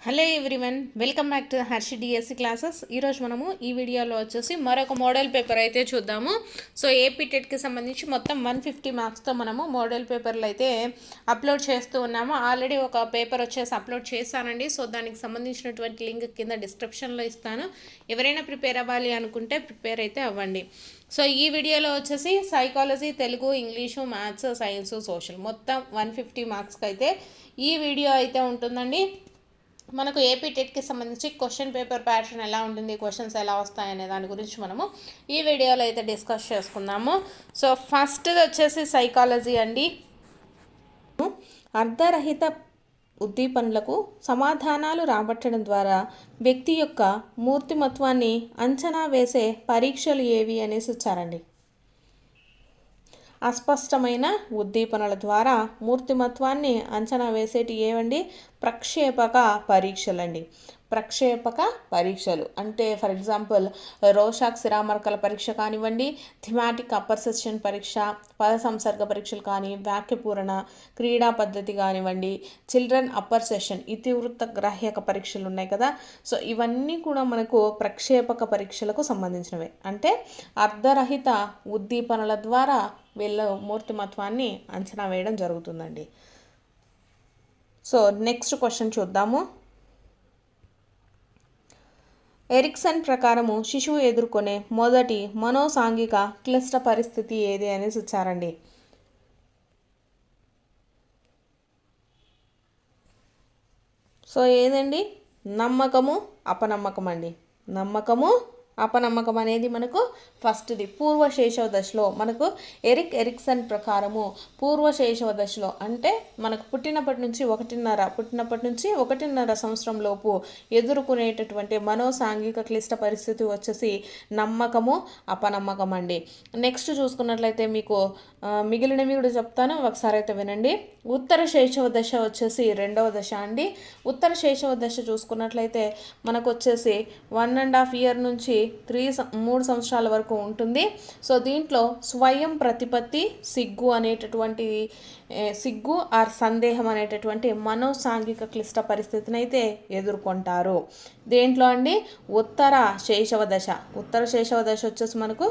Hello everyone, welcome back to Harshi DSC classes. ఈరోజు మనము ఈ వీడియోలో వచ్చేసి మరొక మోడల్ పేపర్ అయితే చూద్దాము. సో ఏపీ టెట్కి సంబంధించి మొత్తం 150 మార్క్స్తో మనము మోడల్ పేపర్లు అయితే అప్లోడ్ చేస్తూ ఉన్నాము. ఆల్రెడీ ఒక పేపర్ వచ్చేసి అప్లోడ్ చేశానండి. సో దానికి సంబంధించినటువంటి లింక్ కింద డిస్క్రిప్షన్లో ఇస్తాను. ఎవరైనా ప్రిపేర్ అవ్వాలి అనుకుంటే ప్రిపేర్ అయితే అవ్వండి. సో ఈ వీడియోలో వచ్చేసి psychology, Telugu, English, maths, science, social మొత్తం 150 మార్క్స్కి అయితే ఈ వీడియో అయితే ఉంటుందండి. మనకు ఏపీ టెట్కి సంబంధించి క్వశ్చన్ పేపర్ ప్యాటర్న్ ఎలా ఉంటుంది, క్వశ్చన్స్ ఎలా వస్తాయనే దాని గురించి మనము ఈ వీడియోలో అయితే డిస్కస్ చేసుకుందాము. సో ఫస్ట్ వచ్చేసి సైకాలజీ అండి. అర్ధరహిత ఉద్దీపనలకు సమాధానాలు రాబట్టడం ద్వారా వ్యక్తి యొక్క మూర్తిమత్వాన్ని అంచనా వేసే పరీక్షలు ఏవి అనేసి ఇచ్చారండి. అస్పష్టమైన ఉద్దీపనల ద్వారా మూర్తిమత్వాన్ని అంచనా వేసేటి ఏవండి? ప్రక్షేపక పరీక్షలండి. ప్రక్షేపక పరీక్షలు అంటే ఫర్ ఎగ్జాంపుల్ రోషాక్ శిరామర్కల పరీక్ష కానివ్వండి, థిమాటిక్ అప్పర్ సెషన్ పరీక్ష, పద సంసర్గ పరీక్షలు కానీ, వాక్యపూరణ, క్రీడా పద్ధతి కానివ్వండి, చిల్డ్రన్ అప్పర్ సెషన్, ఇతివృత్త గ్రాహ్యక పరీక్షలు ఉన్నాయి కదా. సో ఇవన్నీ కూడా మనకు ప్రక్షేపక పరీక్షలకు సంబంధించినవే. అంటే అర్ధరహిత ఉద్దీపనల ద్వారా వీళ్ళ మూర్తిమత్వాన్ని అంచనా వేయడం జరుగుతుందండి. సో నెక్స్ట్ క్వశ్చన్ చూద్దాము. ఎరిక్సన్ ప్రకారము శిశువు ఎదుర్కొనే మొదటి మనోసాంఘిక క్లిష్ట పరిస్థితి ఏది అనేసి ఇచ్చారండి. సో ఏదండి? నమ్మకము, అపనమ్మకం అండి. నమ్మకము, అపనమ్మకం అనేది మనకు ఫస్ట్ది పూర్వ శైశవ దశలో. మనకు ఎరిక్సన్ ప్రకారము పూర్వ శైశవ దశలో అంటే మనకు పుట్టినప్పటి నుంచి ఒకటిన్నర సంవత్సరం లోపు ఎదుర్కొనేటటువంటి మనోసాంఘిక క్లిష్ట పరిస్థితి వచ్చేసి నమ్మకము, అపనమ్మకం అండి. నెక్స్ట్ చూసుకున్నట్లయితే మీకు మిగిలినవి కూడా చెప్తాను, ఒకసారి అయితే వినండి. ఉత్తర శైశవ దశ వచ్చేసి రెండవ దశ అండి. ఉత్తర శైశవ దశ చూసుకున్నట్లయితే మనకు వచ్చేసి 1.5 year నుంచి 3 సంవత్సరాల వరకు ఉంటుంది. సో దీంట్లో స్వయం ప్రతిపత్తి, సిగ్గు అనేటటువంటి సిగ్గు ఆర్ సందేహం అనేటటువంటి మనోసాంఘిక క్లిష్ట పరిస్థితిని అయితే ఎదుర్కొంటారు. దేంట్లో అండి? ఉత్తర శైశవ దశ. ఉత్తర శైశవ దశ వచ్చేసి మనకు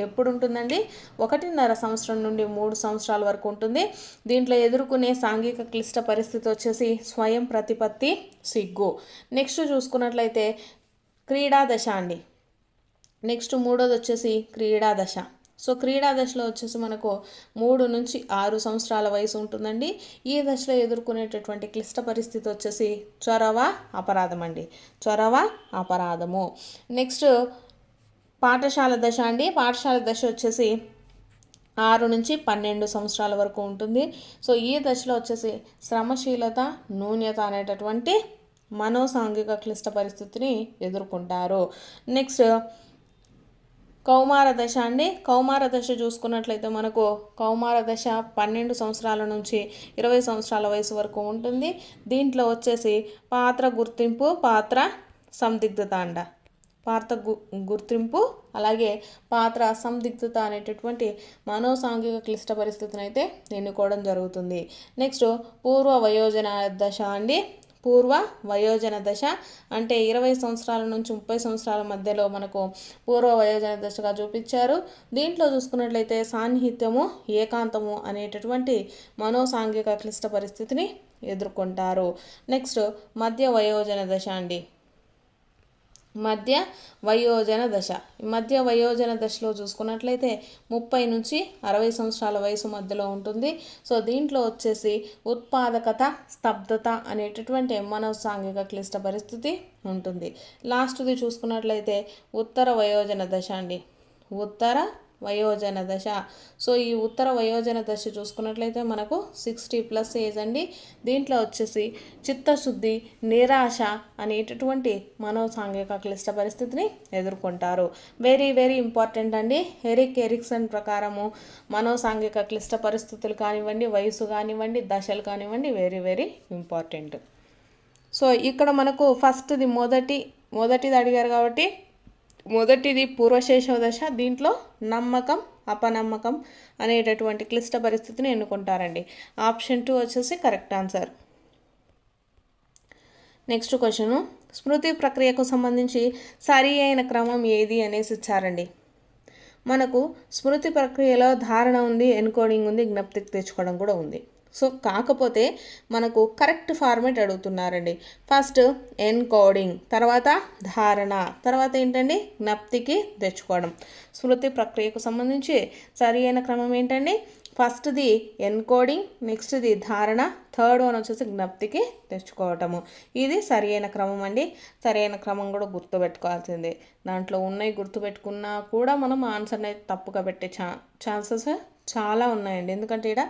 ఎప్పుడు ఉంటుందండి? 1.5 సంవత్సరం నుండి 3 సంవత్సరాల వరకు ఉంటుంది. దీంట్లో ఎదుర్కొనే సాంఘిక క్లిష్ట పరిస్థితి వచ్చేసి స్వయం ప్రతిపత్తి, సిగ్గు. నెక్స్ట్ చూసుకున్నట్లయితే క్రీడా దశ అండి. నెక్స్ట్ మూడోది వచ్చేసి క్రీడా దశ. సో క్రీడా దశలో వచ్చేసి మనకు 3 నుంచి 6 సంవత్సరాల వయసు ఉంటుందండి. ఈ దశలో ఎదుర్కొనేటటువంటి క్లిష్ట పరిస్థితి వచ్చేసి చొరవ, అపరాధం అండి. చొరవ, అపరాధము. నెక్స్ట్ పాఠశాల దశ అండి. పాఠశాల దశ వచ్చేసి 6 నుంచి 12 సంవత్సరాల వరకు ఉంటుంది. సో ఈ దశలో వచ్చేసి శ్రమశీలత, న్యూన్యత అనేటటువంటి మనోసాంఘిక క్లిష్ట పరిస్థితిని ఎదుర్కొంటారు. నెక్స్ట్ కౌమార దశ అండి. కౌమార దశ చూసుకున్నట్లయితే మనకు కౌమార దశ 12 సంవత్సరాల నుంచి 20 సంవత్సరాల వయసు వరకు ఉంటుంది. దీంట్లో వచ్చేసి పాత్ర గుర్తింపు, పాత్ర సందిగ్ధత అండ. పాత్ర గుర్తింపు అలాగే పాత్ర సందిగ్ధత అనేటటువంటి మనోసాంఘిక క్లిష్ట పరిస్థితిని అయితే ఎన్నుకోవడం జరుగుతుంది. నెక్స్ట్ పూర్వ వయోజన దశ అండి. పూర్వ వయోజన దశ అంటే 20 సంవత్సరాల నుంచి 30 సంవత్సరాల మధ్యలో మనకు పూర్వ వయోజన దశగా చూపించారు. దీంట్లో చూసుకున్నట్లయితే సాన్నిహిత్యము, ఏకాంతము అనేటటువంటి మనోసాంఘిక క్లిష్ట పరిస్థితిని ఎదుర్కొంటారు. నెక్స్ట్ మధ్య వయోజన దశ అండి. మధ్య వయోజన దశ. మధ్య వయోజన దశలో చూసుకున్నట్లయితే 30 నుంచి 60 సంవత్సరాల వయసు మధ్యలో ఉంటుంది. సో దీంట్లో వచ్చేసి ఉత్పాదకత, స్తబ్దత అనేటటువంటి మనోసాంఘిక క్లిష్ట పరిస్థితి ఉంటుంది. లాస్ట్ది చూసుకున్నట్లయితే ఉత్తర వయోజన దశ అండి. ఉత్తర వయోజన దశ. సో ఈ ఉత్తర వయోజన దశ చూసుకున్నట్లయితే మనకు 60+ ఏజ్ అండి. దీంట్లో వచ్చేసి చిత్తశుద్ధి, నిరాశ అనేటటువంటి మనోసాంఘిక క్లిష్ట పరిస్థితిని ఎదుర్కొంటారు. వెరీ వెరీ ఇంపార్టెంట్ అండి. ఎరిక్సన్ ప్రకారము మనోసాంఘిక క్లిష్ట పరిస్థితులు కానివ్వండి, వయసు కానివ్వండి, దశలు కానివ్వండి, వెరీ వెరీ ఇంపార్టెంట్. సో ఇక్కడ మనకు ఫస్ట్ది మొదటిది అడిగారు కాబట్టి మొదటిది పూర్వశైశవ దశ. దీంట్లో నమ్మకం, అపనమ్మకం అనేటటువంటి క్లిష్ట పరిస్థితిని ఎన్నుకుంటారండి. ఆప్షన్ 2 వచ్చేసి కరెక్ట్ ఆన్సర్. నెక్స్ట్ క్వశ్చను, స్మృతి ప్రక్రియకు సంబంధించి సరి అయిన క్రమం ఏది అనేసి ఇచ్చారండి. మనకు స్మృతి ప్రక్రియలో ధారణ ఉంది, ఎన్కోడింగ్ ఉంది, జ్ఞప్తికి తెచ్చుకోవడం కూడా ఉంది. సో కాకపోతే మనకు కరెక్ట్ ఫార్మేట్ అడుగుతున్నారండి. ఫస్ట్ ఎన్కోడింగ్, తర్వాత ధారణ, తర్వాత ఏంటండి జ్ఞప్తికి తెచ్చుకోవడం. స్మృతి ప్రక్రియకు సంబంధించి సరి అయిన క్రమం ఏంటండి, ఫస్ట్ది ఎన్కోడింగ్, నెక్స్ట్ది ధారణ, థర్డ్ వన్ వచ్చేసి జ్ఞప్తికి తెచ్చుకోవటము. ఇది సరి అయిన క్రమం అండి. సరి అయిన క్రమం కూడా గుర్తుపెట్టుకోవాల్సిందే. దాంట్లో ఉన్నాయి గుర్తుపెట్టుకున్నా కూడా మనం ఆన్సర్ని అయితే తప్పుగా పెట్టే ఛాన్సెస్ చాలా ఉన్నాయండి. ఎందుకంటే ఇక్కడ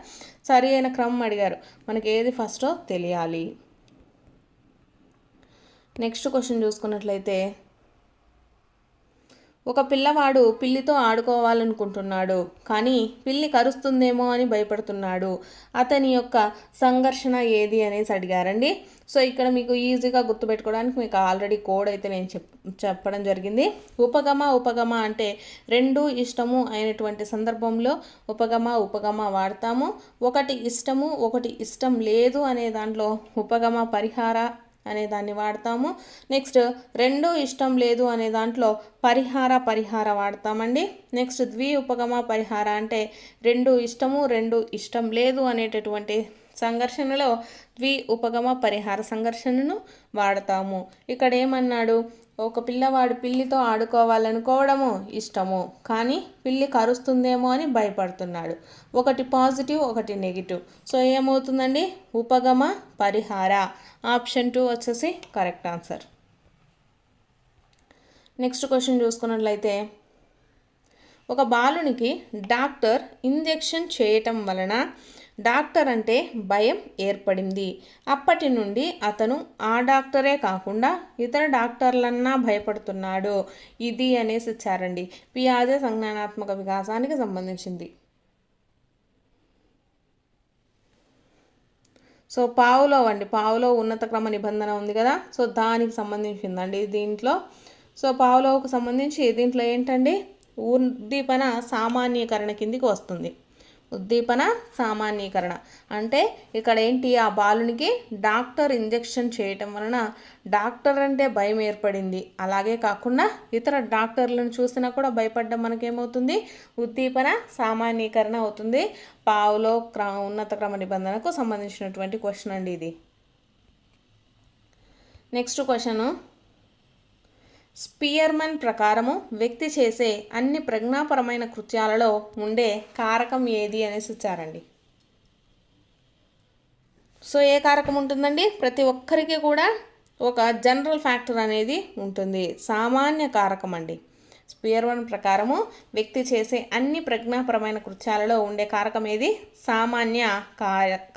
సరి అయిన క్రమం అడిగారు, మనకి ఏది ఫస్టో తెలియాలి. నెక్స్ట్ క్వశ్చన్ చూసుకున్నట్లయితే, ఒక పిల్లవాడు పిల్లితో ఆడుకోవాలనుకుంటున్నాడు, కానీ పిల్లి కరుస్తుందేమో అని భయపడుతున్నాడు. అతని యొక్క సంఘర్షణ ఏది అనేసి అడిగారండి. సో ఇక్కడ మీకు ఈజీగా గుర్తుపెట్టుకోవడానికి మీకు ఆల్రెడీ కోడ్ అయితే నేను చెప్పడం జరిగింది. ఉపగమ అంటే రెండు ఇష్టము అయినటువంటి సందర్భంలో ఉపగమ వాడతాము. ఒకటి ఇష్టము ఒకటి ఇష్టం లేదు అనే దాంట్లో ఉపగమ పరిహార అనే దాన్ని వాడతాము. నెక్స్ట్ రెండు ఇష్టం లేదు అనే దాంట్లో పరిహార వాడతామండి. నెక్స్ట్ ఉపగమ పరిహార అంటే రెండు ఇష్టము రెండు ఇష్టం లేదు అనేటటువంటి సంఘర్షణలో ఉపగమ పరిహార సంఘర్షణను వాడతాము. ఇక్కడ ఏమన్నాడు, ఒక పిల్లవాడు పిల్లితో ఆడుకోవాలనుకోవడము ఇష్టము, కానీ పిల్లి కరుస్తుందేమో అని భయపడుతున్నాడు. ఒకటి పాజిటివ్ ఒకటి నెగిటివ్. సో ఏమవుతుందండి, ఉపగమ పరిహార. ఆప్షన్ 2 వచ్చేసి కరెక్ట్ ఆన్సర్. నెక్స్ట్ క్వశ్చన్ చూసుకున్నట్లయితే, ఒక బాలునికి డాక్టర్ ఇంజెక్షన్ చేయటం వలన డాక్టర్ అంటే భయం ఏర్పడింది. అప్పటి నుండి అతను ఆ డాక్టరే కాకుండా ఇతర డాక్టర్లన్నా భయపడుతున్నాడు. ఇది అనేసి ఇచ్చారండి. పియాజే సంజ్ఞానాత్మక వికాసానికి సంబంధించింది. సో పావులో ఉన్నత క్రమ నిబంధన ఉంది కదా, సో దానికి సంబంధించిందండి దీంట్లో. సో పావులోకి సంబంధించి దీంట్లో ఏంటండి, ఉద్దీపన సామాన్యీకరణ కిందికి వస్తుంది. ఉద్దీపన సామాన్యీకరణ అంటే ఇక్కడ ఏంటి, ఆ బాలునికి డాక్టర్ ఇంజెక్షన్ చేయటం వలన డాక్టర్ అంటే భయం ఏర్పడింది. అలాగే కాకుండా ఇతర డాక్టర్లను చూసినా కూడా భయపడడం మనకేమవుతుంది, ఉద్దీపన సామాన్యీకరణ అవుతుంది. పావులో ఉన్నత క్రమ నిబంధనకు సంబంధించినటువంటి క్వశ్చన్ అండి ఇది. నెక్స్ట్ క్వశ్చన్, స్పియర్మన్ ప్రకారము వ్యక్తి చేసే అన్ని ప్రజ్ఞాపరమైన కృత్యాలలో ఉండే కారకం ఏది అనేసి ఇచ్చారండి. సో ఏ కారకం ఉంటుందండి, ప్రతి ఒక్కరికి కూడా ఒక జనరల్ ఫ్యాక్టర్ అనేది ఉంటుంది, సామాన్య కారకం అండి. స్పియర్మన్ ప్రకారము వ్యక్తి చేసే అన్ని ప్రజ్ఞాపరమైన కృత్యాలలో ఉండే కారకం ఏది, సామాన్య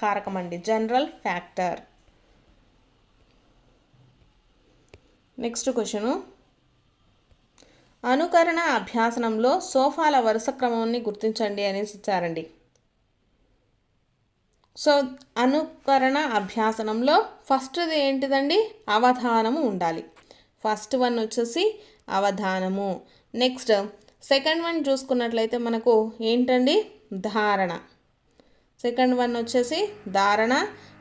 కారకం అండి, జనరల్ ఫ్యాక్టర్. నెక్స్ట్ క్వశ్చను, అనుకరణ అభ్యాసనంలో సోఫాల వరుస క్రమాన్ని గుర్తించండి అనేసి ఇచ్చారండి. సో అనుకరణ అభ్యాసనంలో ఫస్ట్ది ఏంటిదండి, అవధానము ఉండాలి. ఫస్ట్ వన్ వచ్చేసి అవధానము. నెక్స్ట్ సెకండ్ వన్ చూసుకున్నట్లయితే మనకు ఏంటండి, ధారణ. సెకండ్ వన్ వచ్చేసి ధారణ,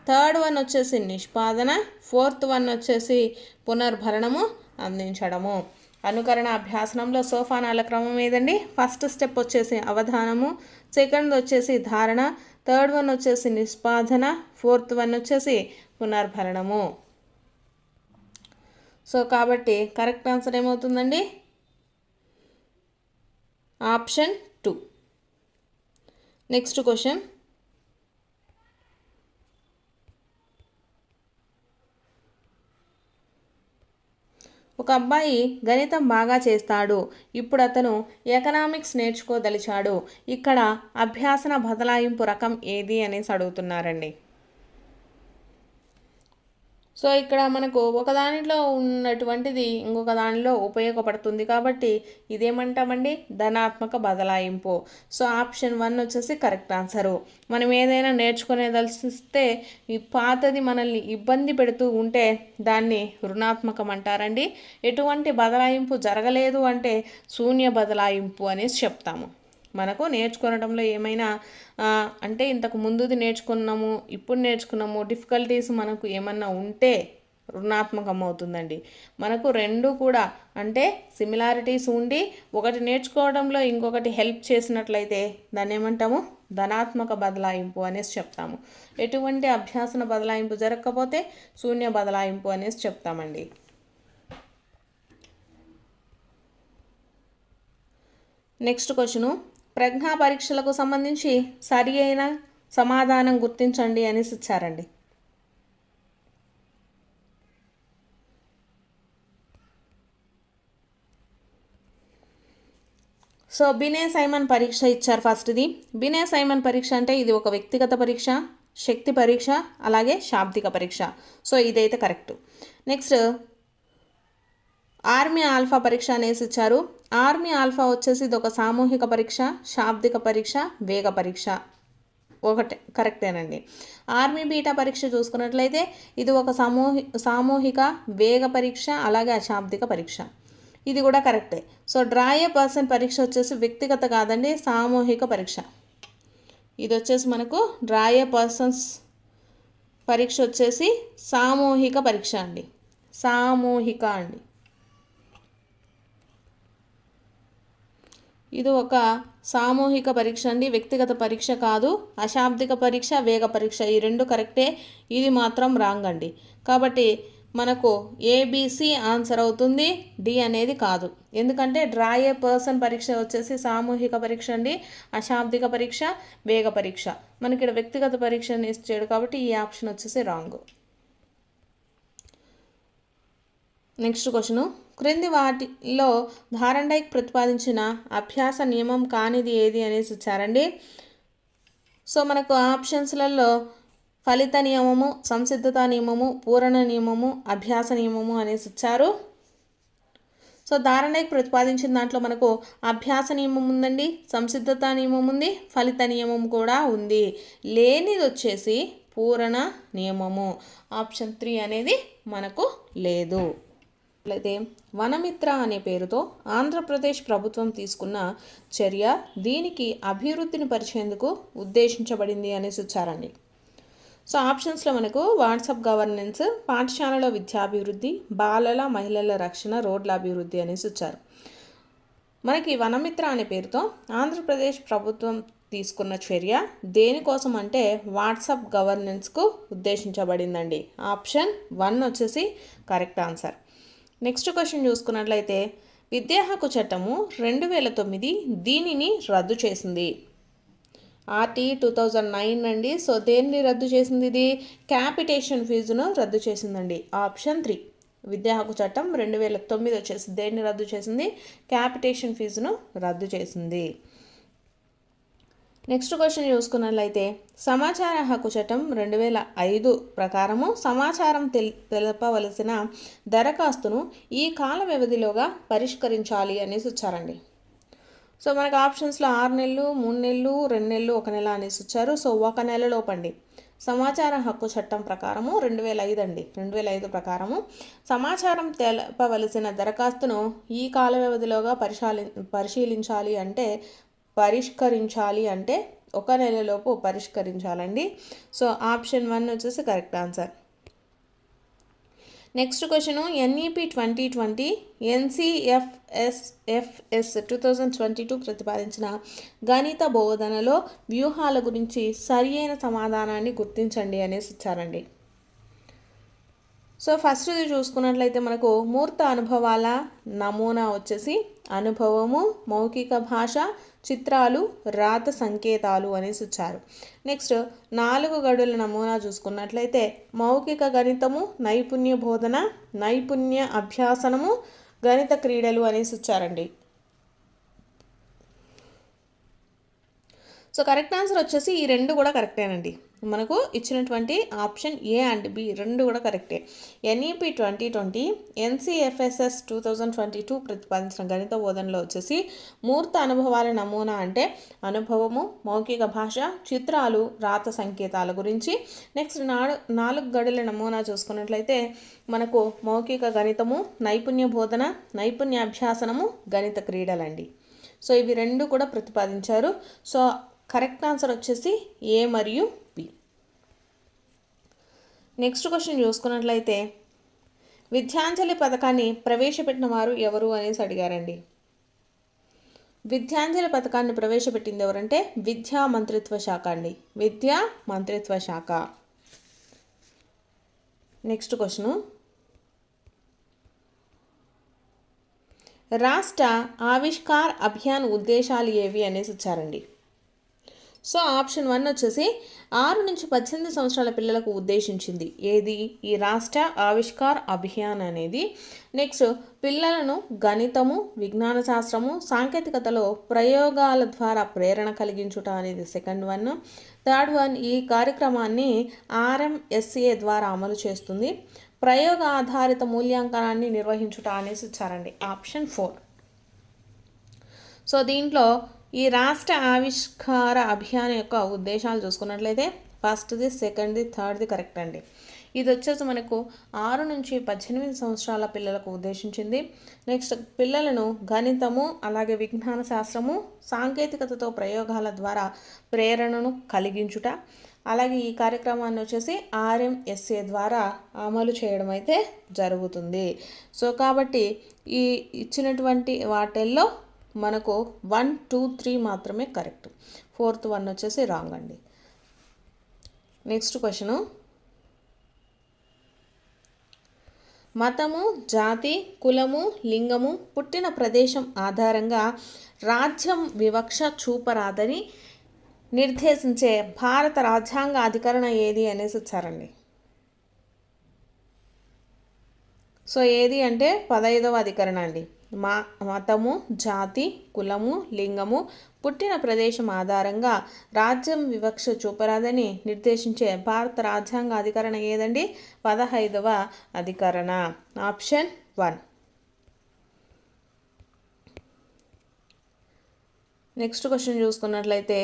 థర్డ్ వన్ వచ్చేసి నిష్పాదన, ఫోర్త్ వన్ వచ్చేసి పునర్భరణము అందించడము. అనుకరణ అభ్యాసనంలో సోపానాల క్రమం ఏదండి, ఫస్ట్ స్టెప్ వచ్చేసి అవధానము, సెకండ్ వచ్చేసి ధారణ, థర్డ్ వన్ వచ్చేసి నిష్పాదన, ఫోర్త్ వన్ వచ్చేసి పునర్భరణము. సో కాబట్టి కరెక్ట్ ఆన్సర్ ఏమవుతుందండి, ఆప్షన్ 2. నెక్స్ట్ క్వశ్చన్, ఒక అబ్బాయి గణితం బాగా చేస్తాడు, ఇప్పుడు అతను ఎకనామిక్స్ నేర్చుకోదలిచాడు. ఇక్కడ అభ్యాసన బదలాయింపు రకం ఏది అనేసి అడుగుతున్నారండి. సో ఇక్కడ మనకు ఒక దానిలో ఉన్నటువంటిది ఇంకొక దానిలో ఉపయోగపడుతుంది కాబట్టి ఇదేమంటామండి, ధనాత్మక బదలాయింపు. సో ఆప్షన్ 1 వచ్చేసి కరెక్ట్ ఆన్సరు. మనం ఏదైనా నేర్చుకునేదలిస్తే ఈ పాతది మనల్ని ఇబ్బంది పెడుతూ ఉంటే దాన్ని రుణాత్మకం అంటారండి. ఎటువంటి బదలాయింపు జరగలేదు అంటే శూన్య బదలాయింపు అనేసి చెప్తాము. మనకు నేర్చుకోవడంలో ఏమైనా అంటే ఇంతకు ముందుది నేర్చుకున్నాము, ఇప్పుడు నేర్చుకున్నాము, డిఫికల్టీస్ మనకు ఏమన్నా ఉంటే రుణాత్మకం అవుతుందండి. మనకు రెండు కూడా అంటే సిమిలారిటీస్ ఉండి ఒకటి నేర్చుకోవడంలో ఇంకొకటి హెల్ప్ చేసినట్లయితే దాన్ని ఏమంటాము, ధనాత్మక బదలాయింపు అనేసి చెప్తాము. ఎటువంటి అభ్యాసన బదలాయింపు జరగకపోతే శూన్య బదలాయింపు అనేసి చెప్తామండి. నెక్స్ట్ క్వశ్చను, ప్రజ్ఞా పరీక్షలకు సంబంధించి సరి అయిన సమాధానం గుర్తించండి అనేసి ఇచ్చారండి. సో బినే సైమన్ పరీక్ష ఇచ్చారు ఫస్ట్ది. బినే సైమన్ పరీక్ష అంటే ఇది ఒక వ్యక్తిగత పరీక్ష, శక్తి పరీక్ష, అలాగే శాబ్దిక పరీక్ష. సో ఇదైతే కరెక్ట్. నెక్స్ట్ ఆర్మీ ఆల్ఫా పరీక్ష అనేసి ఇచ్చారు. ఆర్మీ ఆల్ఫా వచ్చేసి ఇది ఒక సామూహిక పరీక్ష, శాబ్దిక పరీక్ష, వేగ పరీక్ష. ఒకటే కరెక్టేనండి. ఆర్మీ బీటా పరీక్ష చూసుకున్నట్లయితే ఇది ఒక సామూహిక వేగ పరీక్ష, అలాగే అశాబ్దిక పరీక్ష. ఇది కూడా కరెక్టే. సో డ్రా ఏ పర్సన్ పరీక్ష వచ్చేసి వ్యక్తిగత కాదండి, సామూహిక పరీక్ష. ఇది వచ్చేసి మనకు డ్రా ఏ పర్సన్స్ పరీక్ష వచ్చేసి సామూహిక పరీక్ష అండి, సామూహిక అండి. ఇది ఒక సామూహిక పరీక్ష అండి, వ్యక్తిగత పరీక్ష కాదు. అశాబ్దిక పరీక్ష, వేగ పరీక్ష ఈ రెండు కరెక్టే, ఇది మాత్రం రాంగ్ అండి. కాబట్టి మనకు ఏబిసి ఆన్సర్ అవుతుంది, డి అనేది కాదు. ఎందుకంటే డ్రా ఏ పర్సన్ పరీక్ష వచ్చేసి సామూహిక పరీక్ష అండి, అశాబ్దిక పరీక్ష, వేగ పరీక్ష. మనకి ఇక్కడ వ్యక్తిగత పరీక్ష ఇచ్చాడు కాబట్టి ఈ ఆప్షన్ వచ్చేసి రాంగ్. నెక్స్ట్ క్వశ్చను, క్రింది వాటిలో థారండైక్ ప్రతిపాదించిన అభ్యాస నియమం కానిది ఏది అనేసి ఇచ్చారండి. సో మనకు ఆప్షన్స్లలో ఫలిత నియమము, సంసిద్ధత నియమము, పూరణ నియమము, అభ్యాస నియమము అనేసి ఇచ్చారు. సో థారండైక్ ప్రతిపాదించిన దాంట్లో మనకు అభ్యాస నియమం ఉందండి, సంసిద్ధత నియమం ఉంది, ఫలిత నియమం కూడా ఉంది. లేనిది వచ్చేసి పూరణ నియమము. ఆప్షన్ 3 అనేది మనకు లేదు. అయితే వనమిత్ర అనే పేరుతో ఆంధ్రప్రదేశ్ ప్రభుత్వం తీసుకున్న చర్య దీనికి అభివృద్ధిని పరిచేందుకు ఉద్దేశించబడింది అనేసి ఇచ్చారండి. సో ఆప్షన్స్లో మనకు వాట్సాప్ గవర్నెన్స్, పాఠశాలలో విద్యాభివృద్ధి, బాలల మహిళల రక్షణ, రోడ్ల అభివృద్ధి అనేసి ఇచ్చారు. మనకి వనమిత్ర అనే పేరుతో ఆంధ్రప్రదేశ్ ప్రభుత్వం తీసుకున్న చర్య దేనికోసం అంటే వాట్సాప్ గవర్నెన్స్కు ఉద్దేశించబడిందండి. ఆప్షన్ 1 వచ్చేసి కరెక్ట్ ఆన్సర్. నెక్స్ట్ క్వశ్చన్ చూసుకున్నట్లయితే విద్యా హక్కు చట్టము 2009 దీనిని రద్దు చేసింది. ఆర్టీ 2009 అండి. సో దేన్ని రద్దు చేసింది? ఇది క్యాపిటేషన్ ఫీజును రద్దు చేసిందండి. ఆప్షన్ 3 విద్యా హక్కు చట్టం 2009 వచ్చేసి దేన్ని రద్దు చేసింది? క్యాపిటేషన్ ఫీజును రద్దు చేసింది. నెక్స్ట్ క్వశ్చన్ చూసుకున్నట్లయితే సమాచార హక్కు చట్టం 2005 ప్రకారము సమాచారం తెలపవలసిన దరఖాస్తును ఈ కాల వ్యవధిలోగా పరిష్కరించాలి అనేసి వచ్చారండి. సో మనకు ఆప్షన్స్లో 6 నెలలు, 3 నెలలు, 2 నెలలు, 1 నెల అనేసి వచ్చారు. సో 1 నెలలోపండి. సమాచార హక్కు చట్టం ప్రకారము 2005 అండి. 2005 ప్రకారము సమాచారం తెలపవలసిన దరఖాస్తును ఈ కాల వ్యవధిలోగా పరిశీలించాలి అంటే పరిష్కరించాలి అంటే 1 నెలలోపు పరిష్కరించాలండి. సో ఆప్షన్ 1 వచ్చేసి correct answer. Next question NEP 2020 ఎన్సిఎఫ్ఎస్ 2022 ప్రతిపాదించిన గణిత బోధనలో వ్యూహాల గురించి సరి అయిన సమాధానాన్ని గుర్తించండి అనేసి ఇచ్చారండి. సో ఫస్ట్ది చూసుకున్నట్లయితే మనకు మూర్త అనుభవాల నమూనా వచ్చేసి అనుభవము, మౌఖిక భాష, చిత్రాలు, రాత సంకేతాలు అనేసి ఇచ్చారు. నెక్స్ట్ 4 గడుల నమూనా చూసుకున్నట్లయితే మౌఖిక గణితము, నైపుణ్య బోధన, నైపుణ్య అభ్యాసనము, గణిత క్రీడలు అనేసి ఇచ్చారండి. సో కరెక్ట్ ఆన్సర్ వచ్చేసి ఈ 2 కూడా కరెక్టేనండి. మనకు ఇచ్చినటువంటి ఆప్షన్ ఏ అండ్ బి 2 కూడా కరెక్టే. ఎన్ఈపి 2020 ఎన్సిఎఫ్ఎస్ఎస్ 2022 ప్రతిపాదించిన గణిత బోధనలో వచ్చేసి మూర్త అనుభవాల నమూనా అంటే అనుభవము, మౌఖిక భాష, చిత్రాలు, రాత సంకేతాల గురించి. నెక్స్ట్ 4 గడుల నమూనా చూసుకున్నట్లయితే మనకు మౌఖిక గణితము, నైపుణ్య బోధన, నైపుణ్య అభ్యాసనము, గణిత క్రీడలండి. సో ఇవి 2 కూడా ప్రతిపాదించారు. సో కరెక్ట్ ఆన్సర్ వచ్చేసి ఏ మరియు బి. నెక్స్ట్ క్వశ్చన్ చూసుకున్నట్లయితే విద్యాంజలి పథకాన్ని ప్రవేశపెట్టిన వారు ఎవరు అనేసి అడిగారండి. విద్యాంజలి పథకాన్ని ప్రవేశపెట్టింది ఎవరంటే విద్యా మంత్రిత్వ శాఖ అండి. విద్యా మంత్రిత్వ శాఖ. నెక్స్ట్ క్వశ్చన్, రాష్ట్ర ఆవిష్కార్ అభియాన్ ఉద్దేశాలు ఏవి అనేసి ఇచ్చారండి. సో ఆప్షన్ 1 వచ్చేసి 6 నుంచి 18 సంవత్సరాల పిల్లలకు ఉద్దేశించింది ఏది, ఈ రాష్ట్ర ఆవిష్కార్ అభియాన్ అనేది. నెక్స్ట్, పిల్లలను గణితము, విజ్ఞాన శాస్త్రము, సాంకేతికతలో ప్రయోగాల ద్వారా ప్రేరణ కలిగించుట అనేది సెకండ్ వన్. థర్డ్ వన్, ఈ కార్యక్రమాన్ని RMSA ద్వారా అమలు చేస్తుంది. ప్రయోగ ఆధారిత మూల్యాంకనాన్ని నిర్వహించుట అనేసి ఇచ్చారండి. ఆప్షన్ 4. సో దీంట్లో ఈ రాష్ట్ర ఆవిష్కార అభియాన్ యొక్క ఉద్దేశాలు చూసుకున్నట్లయితే ఫస్ట్ది, సెకండ్ది, థర్డ్ది కరెక్ట్ అండి. ఇది వచ్చేసి మనకు 6 నుంచి 18 సంవత్సరాల పిల్లలకు ఉద్దేశించింది. నెక్స్ట్, పిల్లలను గణితము అలాగే విజ్ఞాన శాస్త్రము సాంకేతికతతో ప్రయోగాల ద్వారా ప్రేరణను కలిగించుట, అలాగే ఈ కార్యక్రమాన్ని వచ్చేసి RMSA ద్వారా అమలు చేయడం అయితే జరుగుతుంది. సో కాబట్టి ఈ ఇచ్చినటువంటి వాటిల్లో మనకు 1, 2, 3 మాత్రమే కరెక్ట్. 4th వన్ వచ్చేసి రాంగ్ అండి. నెక్స్ట్ క్వశ్చను, మతము, జాతి, కులము, లింగము, పుట్టిన ప్రదేశం ఆధారంగా రాజ్యం వివక్ష చూపరాదని నిర్దేశించే భారత రాజ్యాంగ అధికరణ ఏది అనేసి ఇచ్చారండి. సో ఏది అంటే 15వ అధికరణ అండి. మతము, జాతి, కులము, లింగము, పుట్టిన ప్రదేశం ఆధారంగా రాజ్యం వివక్ష చూపరాదని నిర్దేశించే భారత రాజ్యాంగ అధికరణ ఏదండి? 15వ అధికరణ. ఆప్షన్ 1. నెక్స్ట్ క్వశ్చన్ చూసుకున్నట్లయితే,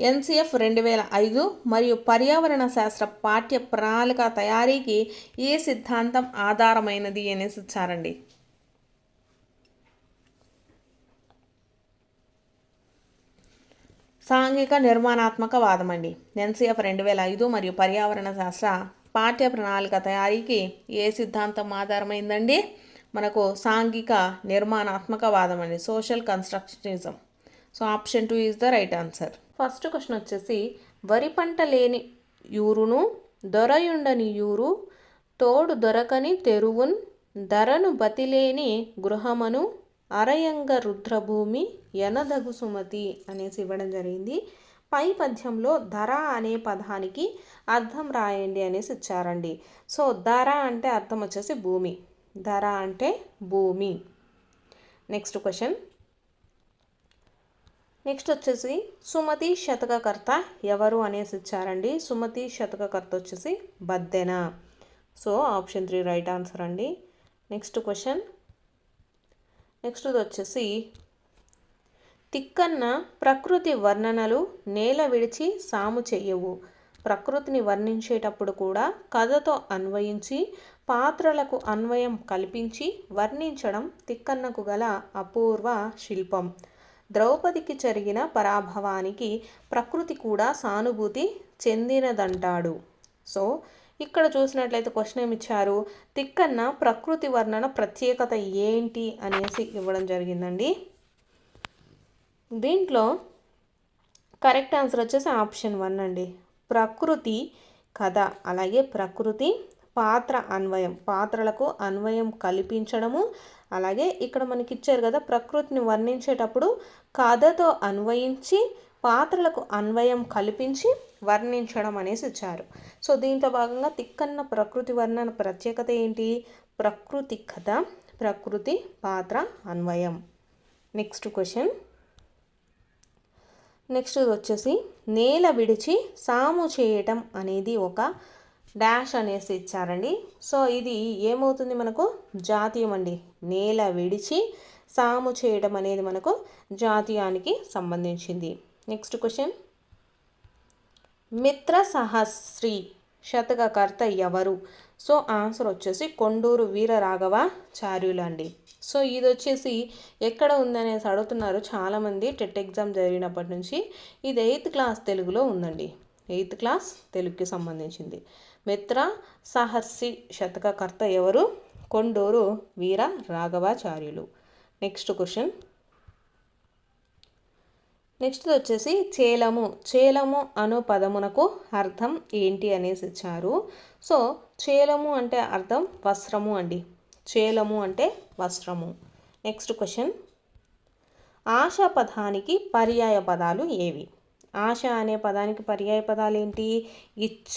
NCF 2005 మరియు పర్యావరణ శాస్త్ర పాఠ్య ప్రణాళిక తయారీకి ఏ సిద్ధాంతం ఆధారమైనది అనేసి ఇచ్చారండి. సాంఘిక నిర్మాణాత్మక వాదం అండి. NCF 2005 మరియు పర్యావరణ శాస్త్ర పాఠ్య ప్రణాళిక తయారీకి ఏ సిద్ధాంతం ఆధారమైందండి? మనకు సాంఘిక నిర్మాణాత్మక వాదం అండి, social constructionism. So option 2 is the right answer. First question వచ్చేసి, వరి పంట లేని యూరును దొరయుండని యూరు తోడు దొరకని తెరువున్ ధరను బతిలేని గృహమను అరయంగ రుద్రభూమి ఎనదగు సుమతి అనేసి ఇవ్వడం జరిగింది. పై పద్యంలో ధర అనే పదానికి అర్థం రాయండి అనేసి ఇచ్చారండి. సో ధర అంటే అర్థం వచ్చేసి భూమి, ధర అంటే భూమి. నెక్స్ట్ క్వశ్చన్, నెక్స్ట్ వచ్చేసి సుమతి శతకకర్త ఎవరు అనేసి ఇచ్చారండి. సుమతి శతకకర్త వచ్చేసి Baddena. So option 3 right answer అండి. నెక్స్ట్ క్వశ్చన్, నెక్స్ట్ వచ్చేసి, తిక్కన్న ప్రకృతి వర్ణనలు నేల విడిచి సాము చెయ్యవు. ప్రకృతిని వర్ణించేటప్పుడు కూడా కథతో అన్వయించి పాత్రలకు అన్వయం కల్పించి వర్ణించడం తిక్కన్నకు గల అపూర్వ శిల్పం. ద్రౌపదికి జరిగిన పరాభవానికి ప్రకృతి కూడా సానుభూతి చెందినదంటాడు. సో ఇక్కడ చూసినట్లయితే క్వశ్చన్ ఏమి ఇచ్చారు, తిక్కన్న ప్రకృతి వర్ణన ప్రత్యేకత ఏంటి అనేసి ఇవ్వడం జరిగిందండి. దీంట్లో కరెక్ట్ ఆన్సర్ వచ్చేసి ఆప్షన్ 1 అండి. ప్రకృతి కథ అలాగే ప్రకృతి పాత్ర అన్వయం, పాత్రలకు అన్వయం కల్పించడము, అలాగే ఇక్కడ మనకి ఇచ్చారు కదా ప్రకృతిని వర్ణించేటప్పుడు కథతో అన్వయించి పాత్రలకు అన్వయం కల్పించి వర్ణించడం అనేసి ఇచ్చారు. సో దీంతో భాగంగా తిక్కన్న ప్రకృతి వర్ణన ప్రత్యేకత ఏంటి? ప్రకృతి కథ, ప్రకృతి పాత్ర అన్వయం. నెక్స్ట్ క్వశ్చన్, నెక్స్ట్ వచ్చేసి నేల విడిచి సాము చేయటం అనేది ఒక డాష్ అనేసి ఇచ్చారండి. సో ఇది ఏమవుతుంది మనకు? జాతీయం అండి. నేల విడిచి సాము చేయడం అనేది మనకు జాతీయానికి సంబంధించింది. నెక్స్ట్ క్వశ్చన్, మిత్ర సహస్రి శతకకర్త ఎవరు? సో ఆన్సర్ వచ్చేసి కొండూరు వీరరాఘవాచార్యులు అండి. సో ఇది వచ్చేసి ఎక్కడ ఉందనేసి అడుగుతున్నారు చాలామంది టెట్ ఎగ్జామ్ జరిగినప్పటి నుంచి. ఇది 8th క్లాస్ తెలుగులో ఉందండి. 8th క్లాస్ తెలుగుకి సంబంధించింది. మిత్ర సహర్షి శతకకర్త ఎవరు? Konduru Veera Raghavacharyulu. Next question. Next వచ్చేసి చేలము. చేలము అను పదమునకు అర్థం ఏంటి అనేసి ఇచ్చారు. సో చేలము అంటే అర్థం వస్త్రము అండి. చేలము అంటే వస్త్రము. Next question. ఆశ పదానికి పర్యాయ పదాలు ఏవి? ఆశ అనే పదానికి పర్యాయ పదాలు ఏంటి? ఇచ్చ,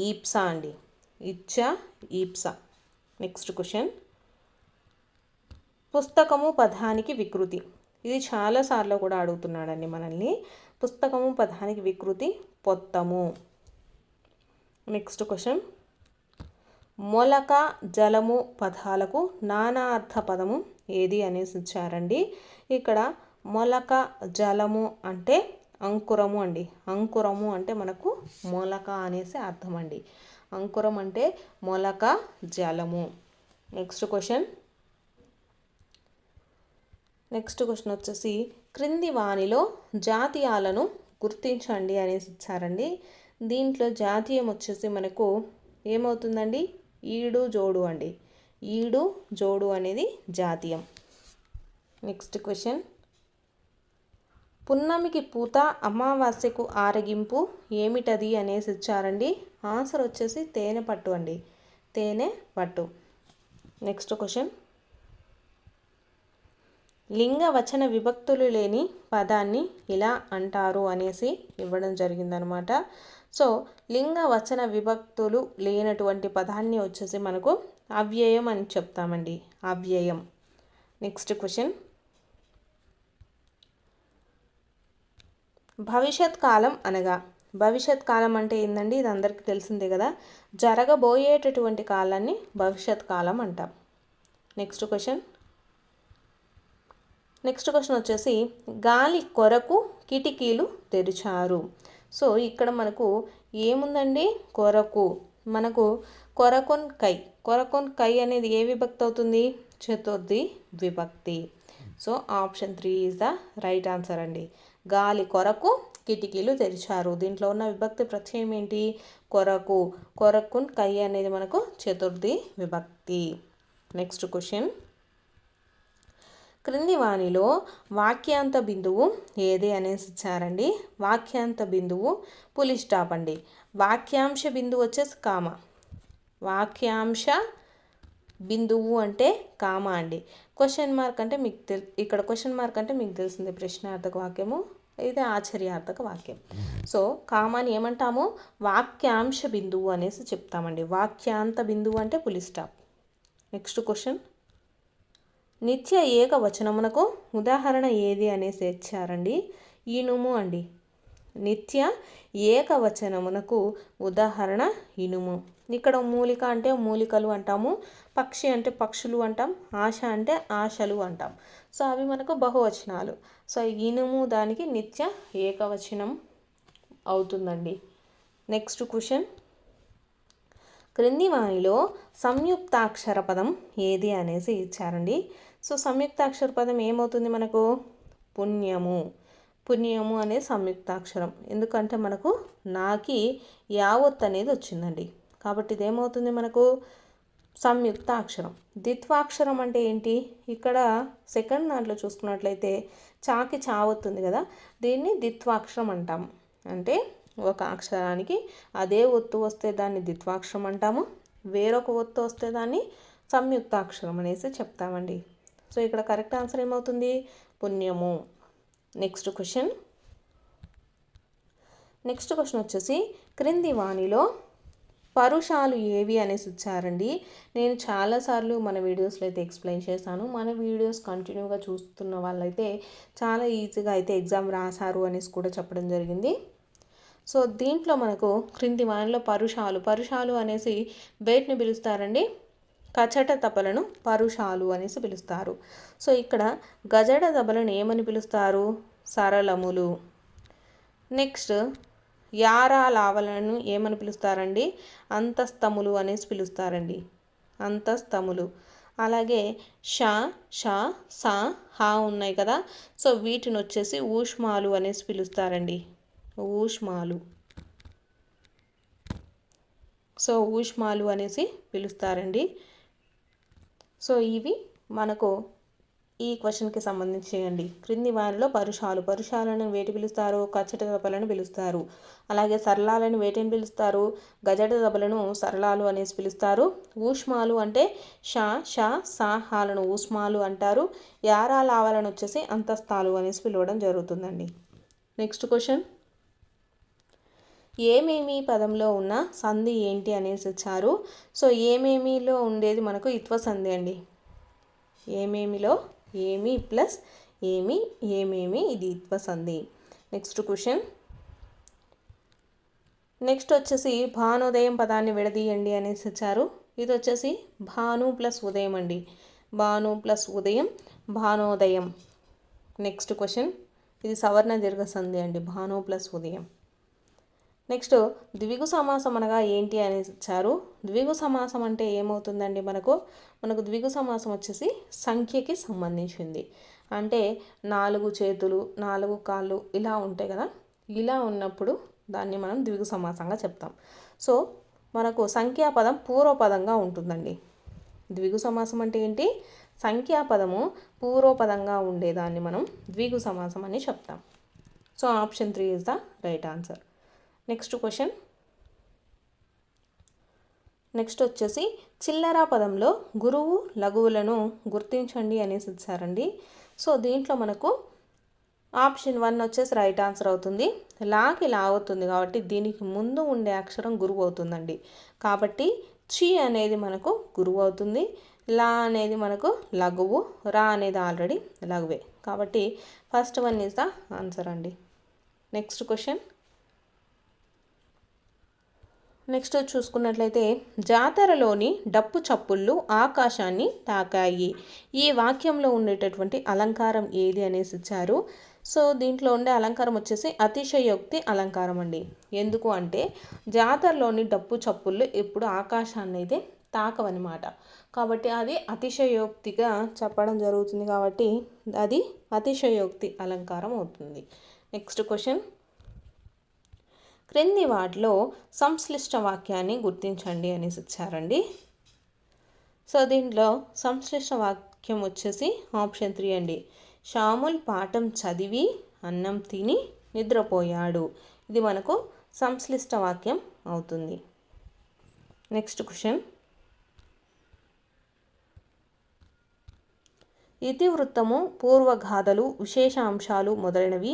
ఈప్స అండి. ఇచ్చ, ఈప్స. Next question. పుస్తకము పదానికి వికృతి. ఇది చాలాసార్లు కూడా అడుగుతున్నాడండి మనల్ని. పుస్తకము పదానికి వికృతి పొత్తము. Next question. మొలక, జలము పదాలకు నానా అర్థ పదము ఏది అనేసి ఇచ్చారండి. ఇక్కడ మొలక, జలము అంటే అంకురము అండి. అంకురము అంటే మనకు మొలక అనేసి అర్థం అండి. అంకురం అంటే మొలక, జలము. Next question. నెక్స్ట్ క్వశ్చన్ వచ్చేసి క్రింది వానిలో జాతీయాలను గుర్తించండి అనేసి ఇచ్చారండి. దీంట్లో జాతీయం వచ్చేసి మనకు ఏమవుతుందండి? ఈడు, జోడు అండి. ఈడు, జోడు అనేది జాతీయం. Next question. పున్నమికి పూత, అమావాస్యకు ఆరగింపు ఏమిటది అనేసి ఇచ్చారండి. ఆన్సర్ వచ్చేసి తేనె పట్టు అండి. తేనె పట్టు. Next question. లింగ వచన విభక్తులు లేని పదాన్ని ఇలా అంటారు అనేసి ఇవ్వడం జరిగిందనమాట. సో లింగ వచన విభక్తులు లేనటువంటి పదాన్ని వచ్చేసి మనకు అవ్యయం అని చెప్తామండి. అవ్యయం. Next question. భవిష్యత్ కాలం అనగా? భవిష్యత్ కాలం అంటే ఏందండి? ఇది అందరికీ తెలిసిందే కదా. జరగబోయేటటువంటి కాలాన్ని భవిష్యత్ కాలం అంటాం. Next question. నెక్స్ట్ క్వశ్చన్ వచ్చేసి గాలి కొరకు కిటికీలు తెరిచారు. సో ఇక్కడ మనకు ఏముందండి? కొరకు. మనకు కొరకొన్ కై. కొరకొన్ కై అనేది ఏ విభక్తి అవుతుంది? చతుర్థి విభక్తి. So option 3 is the right answer అండి. గాలి కొరకు కిటికీలు తెరిచారు. దీంట్లో ఉన్న విభక్తి ప్రత్యయం ఏంటి? కొరకు. కొరకున్ కై అనేది మనకు చతుర్థి విభక్తి. Next question. క్రింది వానిలో వాక్యాంత బిందువు ఏది అనేసి ఇచ్చారండి. వాక్యాంత బిందువు పులి స్టాప్ అండి. వాక్యాంశ బిందువు వచ్చేసి కామ. వాక్యాంశ బిందువు అంటే కామ అండి. క్వశ్చన్ మార్క్ అంటే మీకు ఇక్కడ క్వశ్చన్ మార్క్ అంటే మీకు తెలిసిందే, ప్రశ్నార్థక వాక్యము, ఇది ఆశ్చర్యార్థక వాక్యం. సో కామాని ఏమంటాము? వాక్యాంశ బిందువు అనేసి చెప్తామండి. వాక్యాంత బిందువు అంటే పులి స్టాప్. Next question. నిత్య ఏకవచనమునకు ఉదాహరణ ఏది అనేసి ఇచ్చారండి. ఇనుము అండి. నిత్య ఏకవచనమునకు ఉదాహరణ ఇనుము. ఇక్కడ మూలిక అంటే మూలికలు అంటాము, పక్షి అంటే పక్షులు అంటాం, ఆశ అంటే ఆశలు అంటాం. సో అవి మనకు బహువచనాలు. సో ఇనుము దానికి నిత్య ఏకవచనం అవుతుందండి. Next question. క్రింది వానిలో సంయుక్తాక్షర పదం ఏది అనేసి ఇచ్చారండి. సో సంయుక్తాక్షర పదం ఏమవుతుంది మనకు? పుణ్యము. పుణ్యము అనేది సంయుక్తాక్షరం. ఎందుకంటే మనకు నాకి యావత్ అనేది వచ్చిందండి, కాబట్టి ఇదేమవుతుంది మనకు సంయుక్తాక్షరం. ద్విత్వాక్షరం అంటే ఏంటి? ఇక్కడ సెకండ్ దాంట్లో చూసుకున్నట్లయితే చాకి చావత్తుంది కదా, దీన్ని ద్విత్వాక్షరం అంటాం. అంటే ఒక అక్షరానికి అదే ఒత్తు వస్తే దాన్ని ద్విత్వాక్షరం అంటాము, వేరొక ఒత్తు వస్తే దాన్ని సంయుక్తాక్షరం అనేసి చెప్తామండి. సో ఇక్కడ కరెక్ట్ ఆన్సర్ ఏమవుతుంది? పుణ్యము. Next question. నెక్స్ట్ క్వశ్చన్ వచ్చేసి క్రింది వానిలో పరుషాలు ఏవి అనేసి ఇచ్చారండి. నేను చాలాసార్లు మన వీడియోస్లో అయితే ఎక్స్ప్లెయిన్ చేశాను. మన వీడియోస్ కంటిన్యూగా చూస్తున్న వాళ్ళైతే చాలా ఈజీగా అయితే ఎగ్జామ్ రాశారు అనేసి కూడా చెప్పడం జరిగింది. సో దీంట్లో మనకు క్రింది వానిలో పరుషాలు అనేసి వేటిని పిలుస్తారండి? కచట తపలను పరుషాలు అనేసి పిలుస్తారు. సో ఇక్కడ గజడ తపలను ఏమని పిలుస్తారు? సరళములు. నెక్స్ట్ యారాలావలను ఏమని పిలుస్తారండి? అంతస్తములు అనేసి పిలుస్తారండి, అంతస్తములు. అలాగే ష, ష, స, హ ఉన్నాయి కదా, సో వీటిని వచ్చేసి ఊష్మాలు అనేసి పిలుస్తారండి, ఊష్మాలు. సో ఊష్మాలు అనేసి పిలుస్తారండి. సో ఇవి మనకు ఈ క్వశ్చన్కి సంబంధించేయండి. క్రింది వారిలో పరుషాలను వేటి పిలుస్తారు? కచ్చట దెబ్బలను పిలుస్తారు. అలాగే సరళాలను వేటిని పిలుస్తారు? గజట దెబ్బలను సరళాలు అనేసి పిలుస్తారు. ఊష్మాలు అంటే ష, ష, స, హాలను ఊష్మాలు అంటారు. యారాలావలను వచ్చేసి అంతస్తాలు అనేసి పిలవడం జరుగుతుందండి. నెక్స్ట్ క్వశ్చన్, ఏమేమి పదంలో ఉన్న సంధి ఏంటి అనేసి ఇచ్చారు. సో ఏమేమిలో ఉండేది మనకు ఇత్వ సంధి అండి. ఏమేమిలో ఏమి ప్లస్ ఏమి, ఏమేమి, ఇది ఇత్వ సంధి. నెక్స్ట్ క్వశ్చన్, నెక్స్ట్ వచ్చేసి భానుదయం పదాన్ని విడదీయండి అనేసి ఇచ్చారు. ఇది వచ్చేసి భాను ప్లస్ ఉదయం అండి, భాను ప్లస్ ఉదయం, భానోదయం. నెక్స్ట్ క్వశ్చన్, ఇది సవర్ణ దీర్ఘ సంధి అండి, భాను ప్లస్ ఉదయం. నెక్స్ట్ ద్విగు సమాసం అనగా ఏంటి అనేసి ఇచ్చారు. ద్విగు సమాసం అంటే ఏమవుతుందండి? మనకు ద్విగు సమాసం వచ్చేసి సంఖ్యకి సంబంధించింది. అంటే 4 చేతులు 4 కాళ్ళు ఇలా ఉంటాయి కదా, ఇలా ఉన్నప్పుడు దాన్ని మనం ద్విగు సమాసంగా చెప్తాం. సో మనకు సంఖ్యాపదం పూర్వపదంగా ఉంటుందండి. ద్విగు సమాసం అంటే ఏంటి? సంఖ్యాపదము పూర్వపదంగా ఉండేదాన్ని మనం ద్విగు సమాసం అని చెప్తాం. So option 3 is the right answer. Next question, next వచ్చేసి చిల్లర పదంలో గురువు లఘువులను గుర్తించండి అనేసి ఇచ్చారండి. సో దీంట్లో మనకు ఆప్షన్ 1 వచ్చేసి రైట్ ఆన్సర్ అవుతుంది. లాకి లా అవుతుంది కాబట్టి దీనికి ముందు ఉండే అక్షరం గురువు అవుతుందండి. కాబట్టి చి అనేది మనకు గురువు అవుతుంది, లా అనేది మనకు లఘువు, రా అనేది ఆల్రెడీ లఘువే. కాబట్టి ఫస్ట్ 1 ఈజ్ ద ఆన్సర్ అండి. నెక్స్ట్ క్వశ్చన్, నెక్స్ట్ చూసుకున్నట్లయితే జాతరలోని డప్పు చప్పుళ్ళు ఆకాశాన్ని తాకాయి. ఈ వాక్యంలో ఉండేటటువంటి అలంకారం ఏది అనేసి ఇచ్చారు. సో దీంట్లో ఉండే అలంకారం వచ్చేసి అతిశయోక్తి అలంకారం అండి. ఎందుకు అంటే జాతరలోని డప్పు చప్పుళ్ళు ఎప్పుడు ఆకాశాన్ని అయితే తాకవన్నమాట. కాబట్టి అది అతిశయోక్తిగా చెప్పడం జరుగుతుంది కాబట్టి అది అతిశయోక్తి అలంకారం అవుతుంది. నెక్స్ట్ క్వశ్చన్, క్రింది వాటిలో సంశ్లిష్ట వాక్యాన్ని గుర్తించండి అనేసి ఇచ్చారండి. సో దీంట్లో సంశ్లిష్ట వాక్యం వచ్చేసి ఆప్షన్ 3 అండి. శ్యాముల్ పాఠం చదివి అన్నం తిని నిద్రపోయాడు. ఇది మనకు సంశ్లిష్ట వాక్యం అవుతుంది. నెక్స్ట్ క్వశ్చన్, ఇతివృత్తము, పూర్వగాథలు, విశేషాంశాలు మొదలైనవి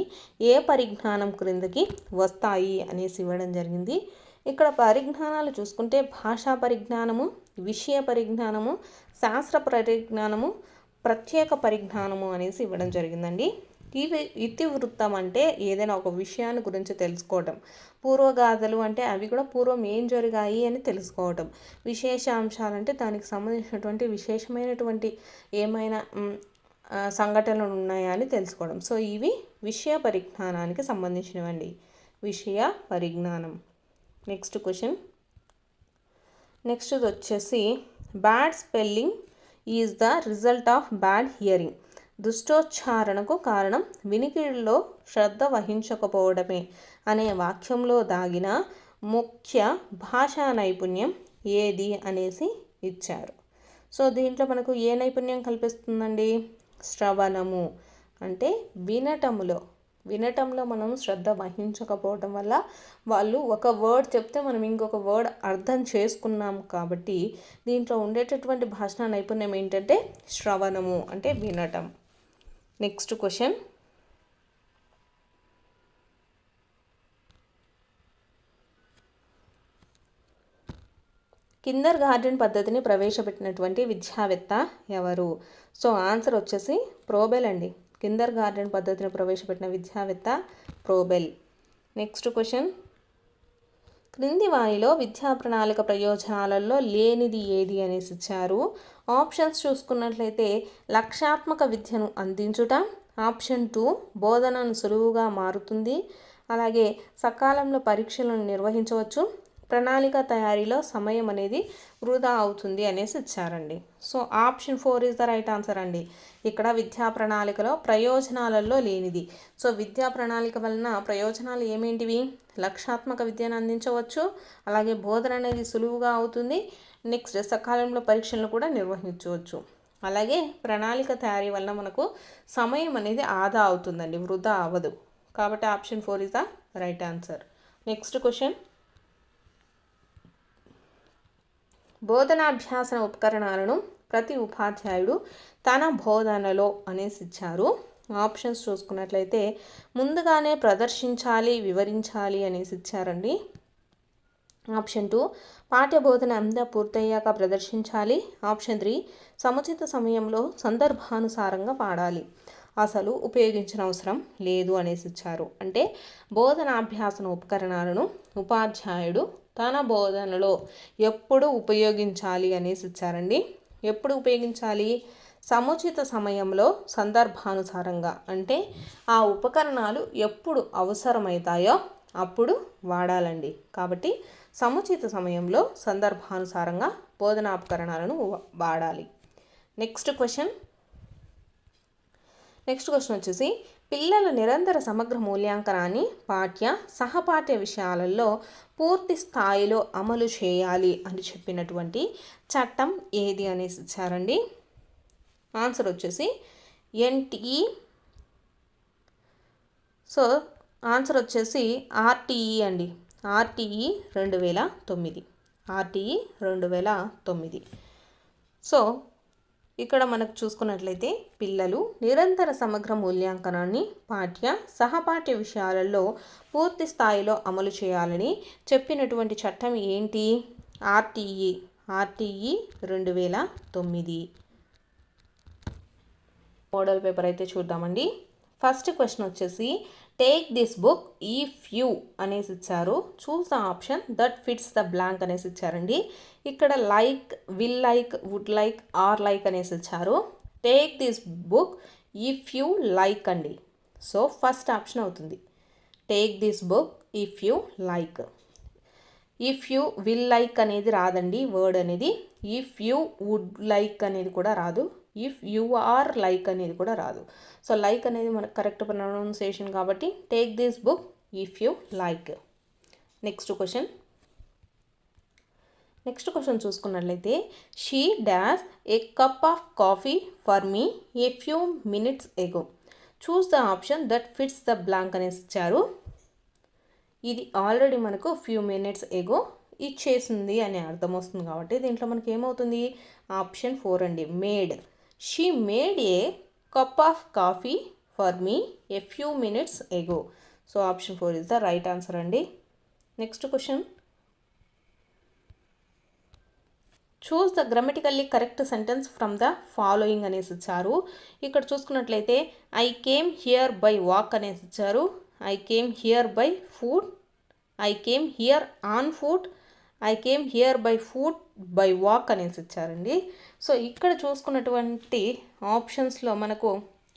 ఏ పరిజ్ఞానం క్రిందకి వస్తాయి అనేసి ఇవ్వడం జరిగింది. ఇక్కడ పరిజ్ఞానాలు చూసుకుంటే భాషా పరిజ్ఞానము, విషయ పరిజ్ఞానము, శాస్త్ర పరిజ్ఞానము, ప్రత్యేక పరిజ్ఞానము అనేసి ఇవ్వడం జరిగిందండి. ఇతివృత్తం అంటే ఏదైనా ఒక విషయాన్ని గురించి తెలుసుకోవటం, పూర్వగాథలు అంటే అవి కూడా పూర్వం ఏం జరిగాయి అని తెలుసుకోవటం, విశేషాంశాలు అంటే దానికి సంబంధించినటువంటి విశేషమైనటువంటి ఏమైనా సంఘటనలు ఉన్నాయా అని తెలుసుకోవడం. సో ఇవి విషయ పరిజ్ఞానానికి సంబంధించినవండి, విషయ పరిజ్ఞానం. నెక్స్ట్ క్వశ్చన్, నెక్స్ట్ వచ్చేసి bad spelling is the result of bad hearing. దుష్టోచ్చారణకు కారణం వినికిడిలో శ్రద్ధ వహించకపోవడమే అనే వాక్యంలో దాగిన ముఖ్య భాషా నైపుణ్యం ఏది అనేసి ఇచ్చారు. సో దీంట్లో మనకు ఏ నైపుణ్యం కల్పిస్తుందండి? శ్రవణము అంటే వినటంలో మనం శ్రద్ధ వహించకపోవడం వల్ల వాళ్ళు ఒక వర్డ్ చెప్తే మనం ఇంకొక వర్డ్ అర్థం చేసుకున్నాం. కాబట్టి దీంట్లో ఉండేటటువంటి భాషా నైపుణ్యం ఏంటంటే శ్రవణము అంటే వినటం. నెక్స్ట్ క్వశ్చన్, కిండర్ గార్డెన్ పద్ధతిని ప్రవేశపెట్టినటువంటి విద్యావేత్త ఎవరు? సో ఆన్సర్ వచ్చేసి ప్రోబెల్ అండి. కిండర్ గార్డెన్ పద్ధతిని ప్రవేశపెట్టిన విద్యావేత్త ప్రోబెల్. నెక్స్ట్ క్వశ్చన్, క్రింది వానిలో విద్యా ప్రణాళిక ప్రయోజనాలలో లేనిది ఏది అనేసి ఇచ్చారు. ఆప్షన్స్ చూసుకున్నట్లయితే లక్ష్యాత్మక విద్యను అందించుట, ఆప్షన్ 2 బోధనను సులువుగా మారుతుంది, అలాగే సకాలంలో పరీక్షలను నిర్వహించవచ్చు, ప్రణాళిక తయారీలో సమయం అనేది వృధా అవుతుంది అనేసి ఇచ్చారండి. So option 4 is the right answer అండి. ఇక్కడ విద్యా ప్రణాళికలో ప్రయోజనాలలో లేనిది. సో విద్యా ప్రణాళిక వలన ప్రయోజనాలు ఏమేంటివి? లక్ష్యాత్మక విద్యను అందించవచ్చు, అలాగే బోధన అనేది సులువుగా అవుతుంది, నెక్స్ట్ సకాలంలో పరీక్షలను కూడా నిర్వహించవచ్చు, అలాగే ప్రణాళిక తయారీ వలన మనకు సమయం అనేది ఆదా అవుతుందండి, వృధా అవ్వదు. కాబట్టి option 4 is the right answer. Next question, బోధనాభ్యాసన ఉపకరణాలను ప్రతి ఉపాధ్యాయుడు తన బోధనలో అనేసి ఇచ్చారు. ఆప్షన్స్ చూసుకున్నట్లయితే ముందుగానే ప్రదర్శించాలి, వివరించాలి అనేసి ఇచ్చారండి. ఆప్షన్ 2 పాఠ్య బోధన అంతా పూర్తయ్యాక ప్రదర్శించాలి. ఆప్షన్ 3 సముచిత సమయంలో సందర్భానుసారంగా పాడాలి, అసలు ఉపయోగించిన అవసరం లేదు అనేసి ఇచ్చారు. అంటే బోధనాభ్యాసన ఉపకరణాలను ఉపాధ్యాయుడు తన బోధనలో ఎప్పుడు ఉపయోగించాలి అనేసి ఇచ్చారండి. ఎప్పుడు ఉపయోగించాలి? సముచిత సమయంలో సందర్భానుసారంగా, అంటే ఆ ఉపకరణాలు ఎప్పుడు అవసరమవుతాయో అప్పుడు వాడాలండి. కాబట్టి సముచిత సమయంలో సందర్భానుసారంగా బోధనాపకరణాలను వాడాలి. నెక్స్ట్ క్వశ్చన్ వచ్చేసి పిల్లల నిరంతర సమగ్ర మూల్యాంకనాన్ని పాఠ్య సహపాఠ్య విషయాలలో పూర్తి స్థాయిలో అమలు చేయాలి అని చెప్పినటువంటి చట్టం ఏది అనేసి ఇచ్చారండి. ఆన్సర్ వచ్చేసి ఎన్టీఈ. సో ఆన్సర్ వచ్చేసి ఆర్టీఈ అండి. ఆర్టీఈ 2009. సో ఇక్కడ మనకు చూసుకున్నట్లయితే పిల్లలు నిరంతర సమగ్ర మూల్యాంకనాన్ని పాఠ్య సహపాఠ్య విషయాలలో పూర్తి స్థాయిలో అమలు చేయాలని చెప్పినటువంటి చట్టం ఏంటి? ఆర్టీఈ 2009. మోడల్ పేపర్ అయితే చూద్దామండి. ఫస్ట్ క్వశ్చన్ వచ్చేసి take this book if you అనేసి ఇచ్చారు. Choose the option that fits the blank అనేసి ఇచ్చారండి. ఇక్కడ like, will like, would like, or like అనేసి ఇచ్చారు. Take this book if you like అండి. సో ఫస్ట్ ఆప్షన్ అవుతుంది. Take this book if you like. If you will like అనేది రాదండి word అనేది. ఇఫ్ యూ వుడ్ లైక్ అనేది కూడా రాదు. ఇఫ్ యు ఆర్ లైక్ అనేది కూడా రాదు. సో లైక్ అనేది మనకు కరెక్ట్ ప్రొనౌన్సియేషన్ కాబట్టి take this book if you like. Next question చూసుకున్నట్లయితే she dash a cup of coffee for me a few minutes ago. Choose the option that fits the blank అనేసి ఇచ్చారు. ఇది already మనకు few minutes ఎగో ఇచ్చేసింది అనే అర్థం వస్తుంది కాబట్టి దీంట్లో మనకి ఏమవుతుంది? ఆప్షన్ 4 అండి, made. She made a cup of coffee for me a few minutes ago. So option 4 is the right answer అండి. Next question, choose the grammatically correct sentence from the following అనేసి ఇచ్చారు. ఇక్కడ చూసుకున్నట్లయితే I came here by walk అనేసి ఇచ్చారు. I came here by food, I came here on food, I came here by food by walk అనేసి ఇచ్చారండి. So ఇక్కడ చూసుకున్నటువంటి ఆప్షన్స్లో మనకు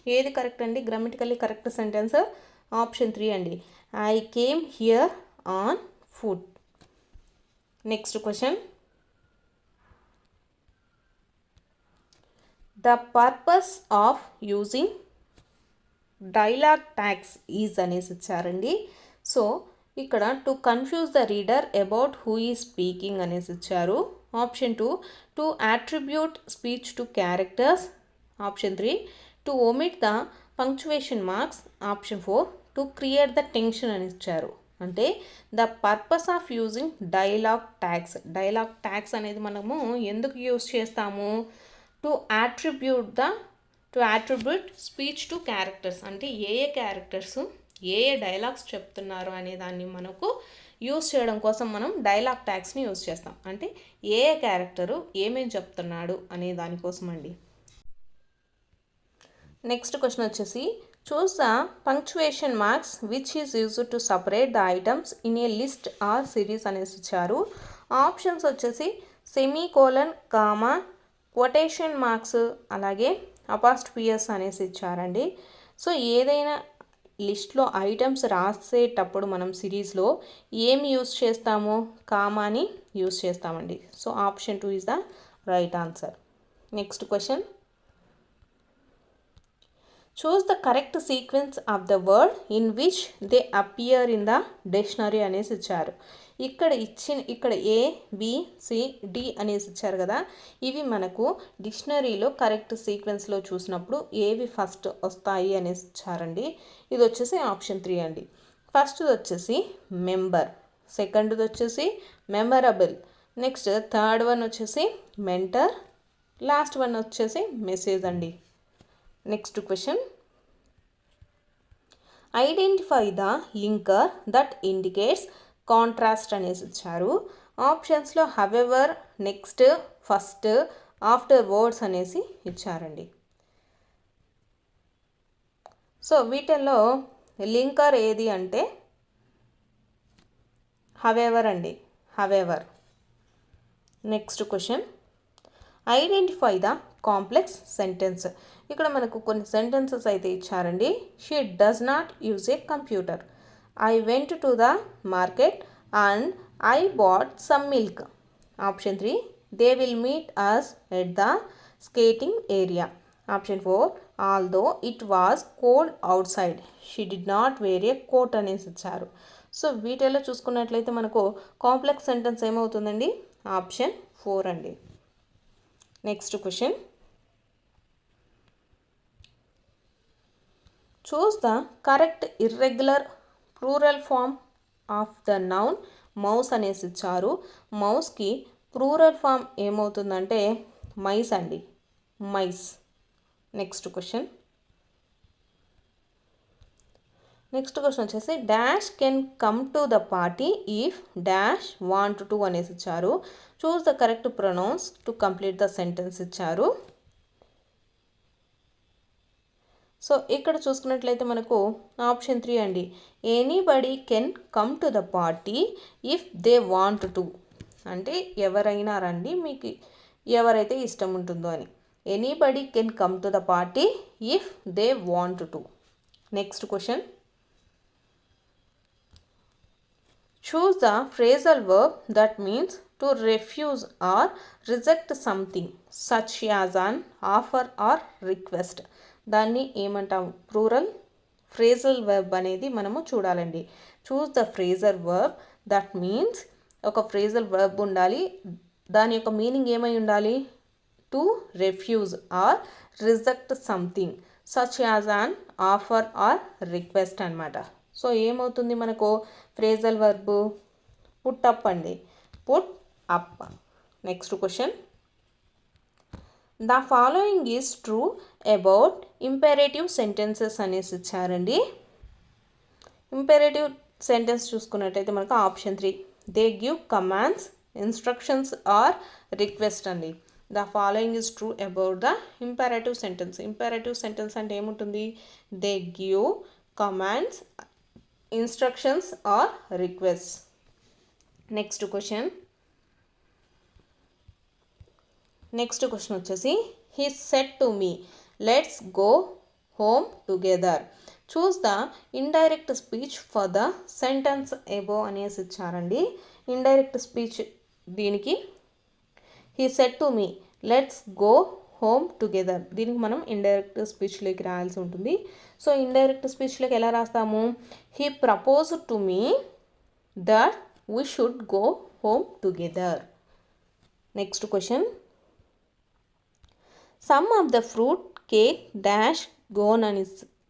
ఏది కరెక్ట్ అండి? గ్రామటికల్లీ కరెక్ట్ సెంటెన్స్ ఆప్షన్ 3 అండి, I came here on food. Next question, the purpose of using dialogue tags is అనేసి ఇచ్చారండి. సో ఇక్కడ to confuse the reader about who is speaking అనేసి ఇచ్చారు. Option 2 to attribute speech to characters. Option 3 to omit the punctuation marks. Option 4 to create the tension అని ఇచ్చారు. అంటే the purpose of using dialogue tags అనేది మనము ఎందుకు use చేస్తాము? To attribute speech to characters, అంటే ఏ క్యారెక్టర్స్ ఏ డైలాగ్స్ చెప్తున్నారు అనే దాన్ని మనకు యూజ్ చేయడం కోసం మనం డైలాగ్ ట్యాగ్స్ని యూజ్ చేస్తాం. అంటే ఏ క్యారెక్టరు ఏమేమి చెప్తున్నాడు అనే దానికోసం అండి. నెక్స్ట్ క్వశ్చన్ వచ్చేసి choose the punctuation marks which is used to separate the items in a list or series అనేసి ఇచ్చారు. ఆప్షన్స్ వచ్చేసి సెమీకోలన్, కామా, కొటేషన్ మార్క్స్, అలాగే అపాస్ట్రోఫియస్ అనేసి ఇచ్చారండి. సో ఏదైనా లిస్ట్లో ఐటమ్స్ రాసేటప్పుడు మనం సిరీస్లో ఏం యూస్ చేస్తాము, కామాని యూస్ చేస్తామండి. So option 2 is the right answer. Next question, choose the correct sequence of the word in which they appear in the dictionary అనేసి ఇచ్చారు. ఇక్కడ ఏ, బి, సి, డి అనేసి ఇచ్చారు కదా, ఇవి మనకు డిక్షనరీలో కరెక్ట్ సీక్వెన్స్లో చూసినప్పుడు ఏవి ఫస్ట్ వస్తాయి అనేసి ఇచ్చారండి. ఇది వచ్చేసి ఆప్షన్ 3 అండి. ఫస్ట్ది వచ్చేసి మెంబర్, సెకండ్ది వచ్చేసి మెమరబుల్, నెక్స్ట్ థర్డ్ వన్ వచ్చేసి మెంటర్, లాస్ట్ వన్ వచ్చేసి మెసేజ్ అండి. Next question, identify the linker that indicates contrast అనేసి ఇచ్చారు. ఆప్షన్స్లో however, next, first, after words అనేసి ఇచ్చారండి. సో వీటిల్లో లింకర్ ఏది అంటే హవెవర్ అండి, however. Next question, identify the complex sentence. ఇక్కడ మనకు కొన్ని సెంటెన్సెస్ అయితే ఇచ్చారండి. She does not use a computer, I went to the market and I bought some milk. Option 3, they will meet us at the skating area. Option 4, although it was cold outside she did not wear a coat అనేసి ఇచ్చారు. So వీటిలో చూసుకున్నట్లయితే మనకు complex sentence ఏమవుతుందండి, option 4 అండి. Next question, choose the correct irregular plural form of the noun mouse అనేసి ఇచ్చారు. మౌస్కి ప్లూరల్ ఫామ్ ఏమవుతుందంటే మైస్ అండి, మైస్. నెక్స్ట్ క్వశ్చన్ వచ్చేసి dash can come to the party if dash want to అనేసి ఇచ్చారు. Choose the correct pronouns to complete the sentence ఇచ్చారు. So ఇక్కడ చూసుకున్నట్లయితే మనకు ఆప్షన్ 3 అండి, anybody can come to the party if they want to, అంటే ఎవరైనా రండి మీకు ఎవరైతే ఇష్టం ఉంటుందో అని. Anybody can come to the party if they want to. Next question, choose the phrasal verb that means to refuse or reject something such as an offer or request. దాన్ని ఏమంటాం, ప్లూరల్ ఫ్రేజల్ వర్బ్ అనేది మనము చూడాలండి. Choose the phrasal verb that means, ఒక phrasal verb ఉండాలి, దాని యొక్క meaning ఏమై ఉండాలి, to refuse or reject something such as an offer or request అనమాట. సో ఏమవుతుంది మనకు ఫ్రేజల్ వర్బ్ పుట్ అప్ అండి, put up. Next question, the following is true about imperative sentences అనేసి ఇచ్చారండి. ఇంపెరేటివ్ సెంటెన్స్ చూసుకున్నట్టయితే మనకు option 3, they give commands, instructions or request అండి. The following is true about the imperative sentence. Imperative sentence అంటే ఏముంటుంది, they give commands, instructions or request. Next question వచ్చేసి he said to me let's go home together. Choose the indirect speech for the sentence above అనేసి ఇచ్చారండి. Indirect speech దీనికి he said to me let's go home together, దీనికి మనం indirect స్పీచ్లోకి రాయాల్సి ఉంటుంది. So indirect స్పీచ్లోకి ఎలా రాస్తాము, he proposed to me that we should go home together. Next question, some of the fruit cake dash gone అని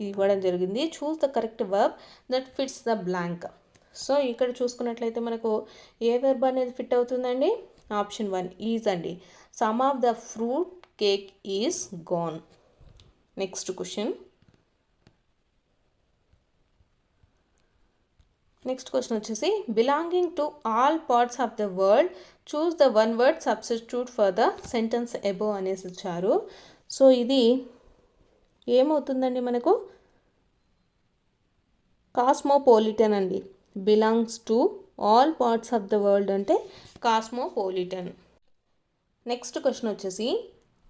ఇవ్వడం జరిగింది. Choose the correct verb that fits the blank. So ఇక్కడ చూసుకున్నట్లయితే మనకు ఏ వర్బ్ అనేది ఫిట్ అవుతుందండి, ఆప్షన్ 1 ఈజ్ అండి. Some of the fruit cake is gone. Next question వచ్చేసి belonging to all parts of the world choose the one word substitute for the sentence above అనేసి ఇచ్చారు. సో ఇది ఏమవుతుందండి మనకు, కాస్మోపాలిటన్ అండి. Belongs to all parts of the world అంటే cosmopolitan. Next question వచ్చేసి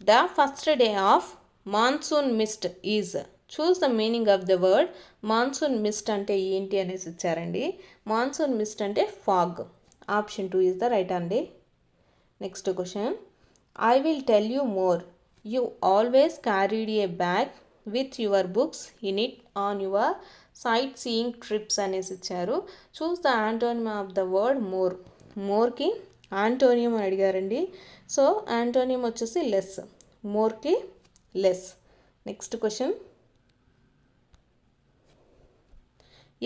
the first day of monsoon mist is choose the meaning of the word monsoon mist అంటే ఏంటి అనేసి ఇచ్చారండి. మాన్సూన్ మిస్ట్ అంటే fog. Option 2 is the right అండి. Next question, I will tell you more, you always carried a bag with your books in it on your sight seeing trips అనేసి ఇచ్చారు. Choose the antonym of the word more. మోర్కి antonym అని అడిగారండి. So antonym వచ్చేసి less, మోర్కి less. Next question,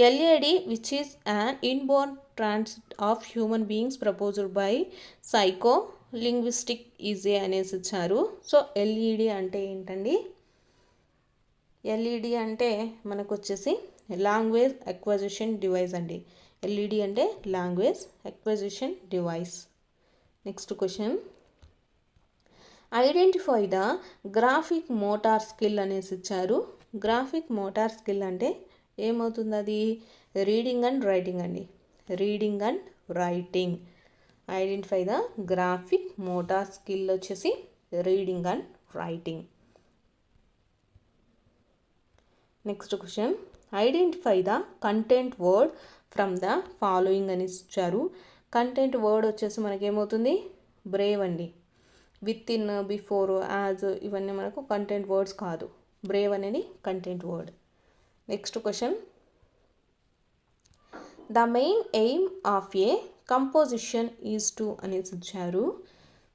LAD which is an inborn transit of human beings proposed by psycho linguistic easy అనేసి ఇచ్చారు. So LED అంటే ఏంటండి? ఎల్ఈడి అంటే మనకు వచ్చేసి లాంగ్వేజ్ అక్విజిషన్ డివైస్ అండి. ఎల్ఈడి అంటే language acquisition device. Next question, identify the graphic motor skill అనేసి ఇచ్చారు. గ్రాఫిక్ మోటార్ స్కిల్ అంటే ఏమవుతుంది? అది రీడింగ్ అండ్ రైటింగ్ అండి. Reading and writing. Identify the graphic motor skill వచ్చేసి reading and writing. Next question, identify the content word from the following అని ఇచ్చారు. Content word వచ్చేసి మనకేమవుతుంది? బ్రేవ్ అండి. విత్ ఇన్, బిఫోర్, యాజ్ ఇవన్నీ మనకు కంటెంట్ వర్డ్స్ కాదు. బ్రేవ్ అనేది content word. Next question, the main aim of a composition is to అనేసి ఇచ్చారు.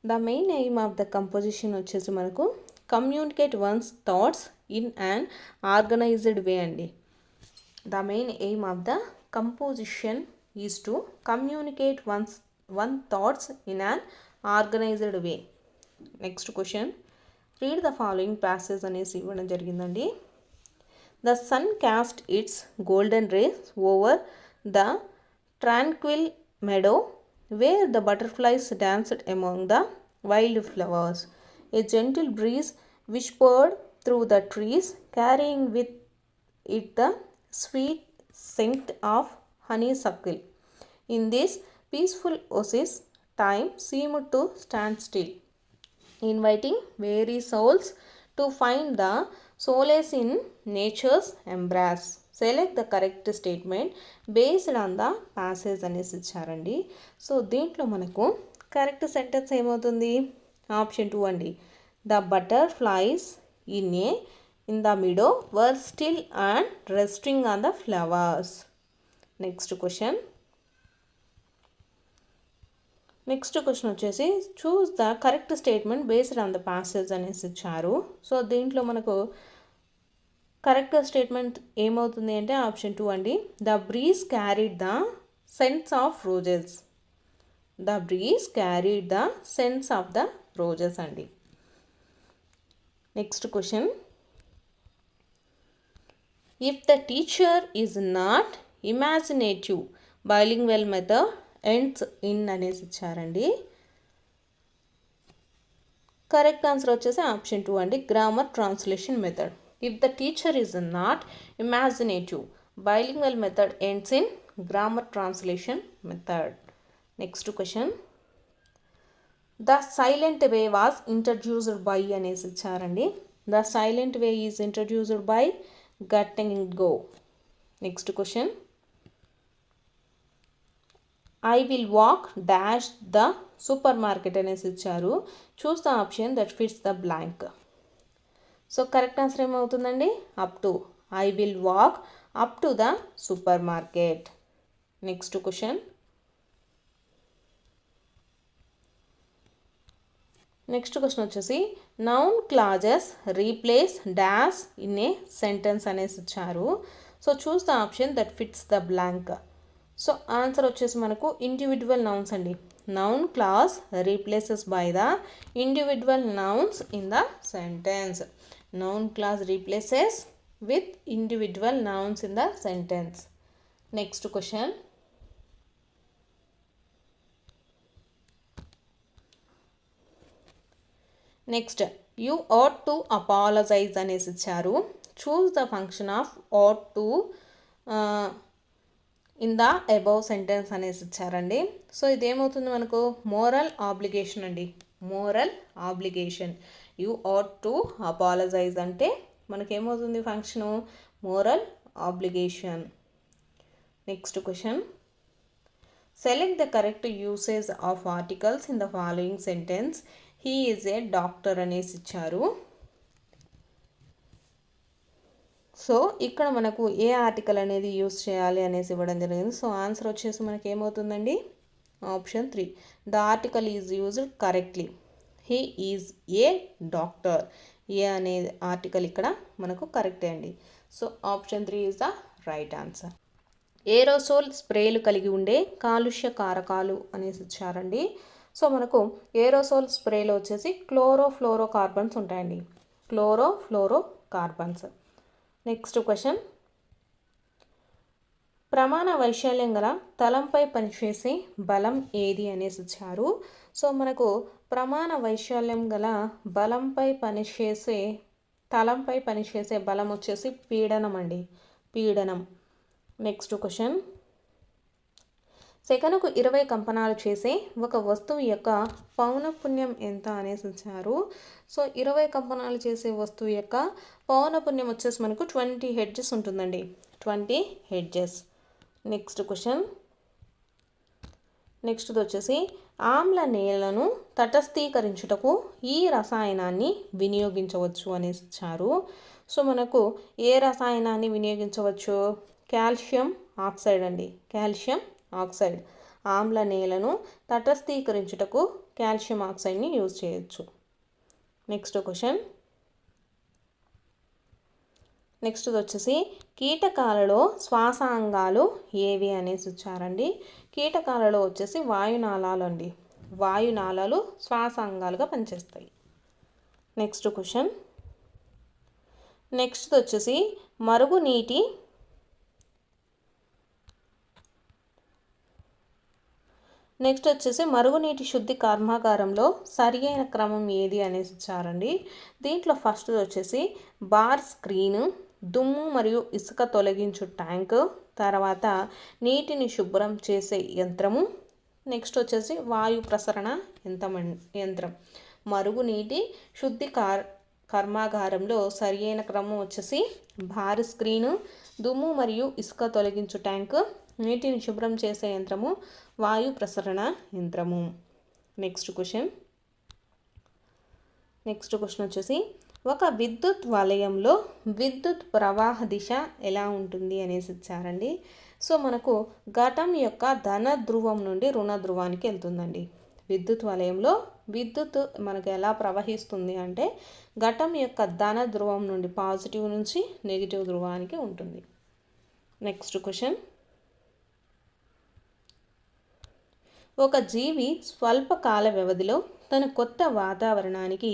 The main aim of the composition వచ్చేసి మనకు communicate one's thoughts in an organised way అండి. The main aim of the composition is to communicate one thoughts in an organised way. Next question, read the following passage అనేసి ఇవ్వడం జరిగిందండి. The sun cast its golden rays over the tranquil meadow where the butterflies danced among the wild flowers. A gentle breeze whispered through the trees, carrying with it the sweet scent of honeysuckle. In this peaceful oasis, time seemed to stand still, inviting weary souls to find the solace in nature's embrace. Select the correct statement based on the passage అనేసి ఇచ్చారండి. So దీంట్లో మనకు correct sentence ఏమవుతుంది? Option 2 అండి. The butterflies in the meadow were still and resting on the flowers. Next question వచ్చేసి choose the correct statement based on the passage అనేసి ఇచ్చారు. So దీంట్లో మనకు కరెక్ట్ స్టేట్మెంట్ ఏమవుతుంది అంటే ఆప్షన్ 2 అండి. The breeze carried the scents of roses. The breeze carried the scents of the roses అండి. Next question, if the teacher is not imaginative bilingual method ends in అనేసి ఇచ్చారండి. Correct answer వచ్చేసి option 2 అండి. Grammar translation method. If the teacher is not imaginative, bilingual method ends in grammar translation method. Next question, the silent way was introduced by అనేసి ఇచ్చారండి. The silent way is introduced by Gatineau. Next question, I will walk dash the supermarket అనేసి ఇచ్చారు. Choose the option that fits the blank. So correct answer ఏమవుతుందండి? Up to. I will walk up to the supermarket. Next question వచ్చేసి noun clauses replace dash in a sentence అనేసి ఇచ్చారు. So choose the option that fits the blank. So answer వచ్చేసి మనకు individual nouns అండి. Noun clause replaces by the individual nouns in the sentence. Noun clause replaces with individual nouns in the sentence. Next question. Next, you ought to apologize అనేసి ఇచ్చారు. Choose the function of ought to in the above sentence అనేసి ఇచ్చారండి. So ఇదేమవుతుంది మనకు? Moral obligation అండి. Moral obligation. You ought to apologize అంటే మనకేమవుతుంది function? Moral obligation. Next question, select the correct usage of articles in the following sentence. He is a doctor అనేసి ఇచ్చారు. So ఇక్కడ మనకు ఏ ఆర్టికల్ అనేది యూస్ చేయాలి అనేసి ఇవ్వడం జరిగింది. సో ఆన్సర్ వచ్చేసి మనకి ఏమవుతుందండి? Option 3, the article is used correctly. He is a doctor. A అనే ఆర్టికల్ ఇక్కడ మనకు కరెక్టే అండి. So option 3 is the right answer. Aerosol స్ప్రేలు కలిగి ఉండే కాలుష్య కారకాలు అనేసి ఇచ్చారండి. సో మనకు ఏరోసోల్ స్ప్రేలో వచ్చేసి క్లోరోఫ్లోరో కార్బన్స్ ఉంటాయండి. Chlorofluoro carbons. నెక్స్ట్ క్వశ్చన్, ప్రమాణ వైశాల్యం గల తలంపై పనిచేసే బలం ఏది అనేసి ఇచ్చారు. సో మనకు ప్రమాణ వైశాల్యం గల తలంపై పనిచేసే బలం వచ్చేసి పీడనం అండి. పీడనం. నెక్స్ట్ క్వశ్చన్, సెకనుకు 20 కంపనాలు చేసే ఒక వస్తువు యొక్క పౌనఃపున్యం ఎంత అనేసి ఇచ్చారు. సో 20 కంపనాలు చేసే వస్తువు యొక్క పౌనఃపున్యం వచ్చేసి మనకు 20 హెర్ట్జ్ ఉంటుందండి. 20 హెర్ట్జ్. నెక్స్ట్ క్వశ్చన్, నెక్స్ట్ది వచ్చేసి ఆమ్ల నేలను తటస్థీకరించుటకు ఈ రసాయనాన్ని వినియోగించవచ్చు అనేసి ఇచ్చారు. సో మనకు ఏ రసాయనాన్ని వినియోగించవచ్చు? కాల్షియం ఆక్సైడ్ అండి. Calcium oxide. ఆమ్ల నేలను తటస్థీకరించుటకు కాల్షియం ఆక్సైడ్ని యూజ్ చేయొచ్చు. నెక్స్ట్ క్వశ్చన్, నెక్స్ట్ వచ్చేసి కీటకాలలో శ్వాసాంగాలు ఏవి అనేసి ఇచ్చారండి. కీటకాలలో వచ్చేసి వాయునాళాలు అండి. వాయునాళాలు శ్వాసాంగాలుగా పనిచేస్తాయి. నెక్స్ట్ క్వశ్చన్, నెక్స్ట్ వచ్చేసి మరుగునీటి శుద్ధి కర్మాగారంలో సరి అయిన క్రమం ఏది అనేసి ఇచ్చారండి. దీంట్లో ఫస్ట్ వచ్చేసి బార్ స్క్రీన్, దుమ్ము మరియు ఇసుక తొలగించు ట్యాంకు, తర్వాత నీటిని శుభ్రం చేసే యంత్రము, నెక్స్ట్ వచ్చేసి వాయు ప్రసరణ యంత్రం. మరుగునీటి శుద్ధి కర్మాగారంలో సరి అయిన క్రమం వచ్చేసి బార్ స్క్రీను, దుమ్ము మరియు ఇసుక తొలగించు ట్యాంకు, నీటిని శుభ్రం చేసే యంత్రము, వాయు ప్రసరణ యంత్రము. నెక్స్ట్ క్వశ్చన్ వచ్చేసి ఒక విద్యుత్ వలయంలో విద్యుత్ ప్రవాహ దిశ ఎలా ఉంటుంది అనేసి ఇచ్చారండి. సో మనకు ఘటం యొక్క ధన ధ్రువం నుండి రుణ ధ్రువానికి వెళ్తుందండి. విద్యుత్ వలయంలో విద్యుత్ మనకు ఎలా ప్రవహిస్తుంది అంటే ఘటం యొక్క ధన ధ్రువం నుండి పాజిటివ్ నుంచి నెగిటివ్ ధ్రువానికి ఉంటుంది. నెక్స్ట్ క్వశ్చన్, ఒక జీవి స్వల్పకాల వ్యవధిలో తన కొత్త వాతావరణానికి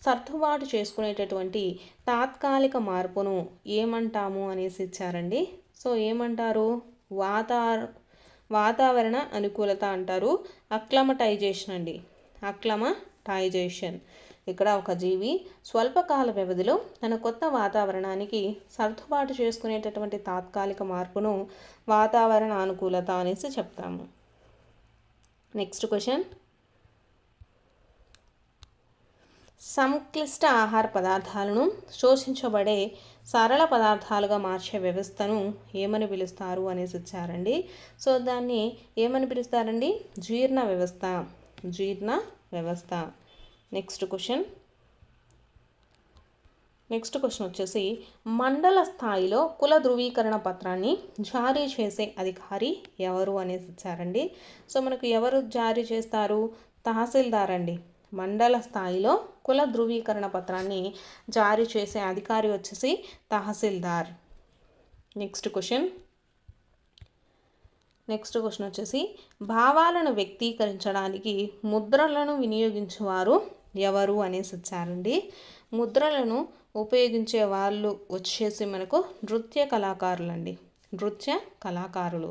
సర్దుబాటు చేసుకునేటటువంటి తాత్కాలిక మార్పును ఏమంటాము అనేసి ఇచ్చారండి. సో ఏమంటారు? వాతావరణ అనుకూలత అంటారు. అక్లమటైజేషన్ అండి. అక్లమటైజేషన్. ఇక్కడ ఒక జీవి స్వల్పకాల వ్యవధిలో తన కొత్త వాతావరణానికి సర్దుబాటు చేసుకునేటటువంటి తాత్కాలిక మార్పును వాతావరణ అనుకూలత అనేసి చెప్తాము. నెక్స్ట్ క్వశ్చన్, సంక్లిష్ట ఆహార పదార్థాలను శోషించబడే సరళ పదార్థాలుగా మార్చే వ్యవస్థను ఏమని పిలుస్తారు అనేసి ఇచ్చారండి. సో దాన్ని ఏమని పిలుస్తారండి? జీర్ణ వ్యవస్థ. నెక్స్ట్ క్వశ్చన్ వచ్చేసి మండల స్థాయిలో కుల ధృవీకరణ పత్రాన్ని జారీ చేసే అధికారి ఎవరు అనేసి ఇచ్చారండి. సో మనకు ఎవరు జారీ చేస్తారు? తహసీల్దార్ అండి. మండల స్థాయిలో కుల ధృవీకరణ పత్రాన్ని జారీ చేసే అధికారి వచ్చేసి తహసీల్దార్. నెక్స్ట్ క్వశ్చన్ వచ్చేసి భావాలను వ్యక్తీకరించడానికి ముద్రలను వినియోగించేవారు ఎవరు అనేసి ఇచ్చారండి. ముద్రలను ఉపయోగించే వాళ్ళు వచ్చేసి మనకు నృత్య కళాకారులు.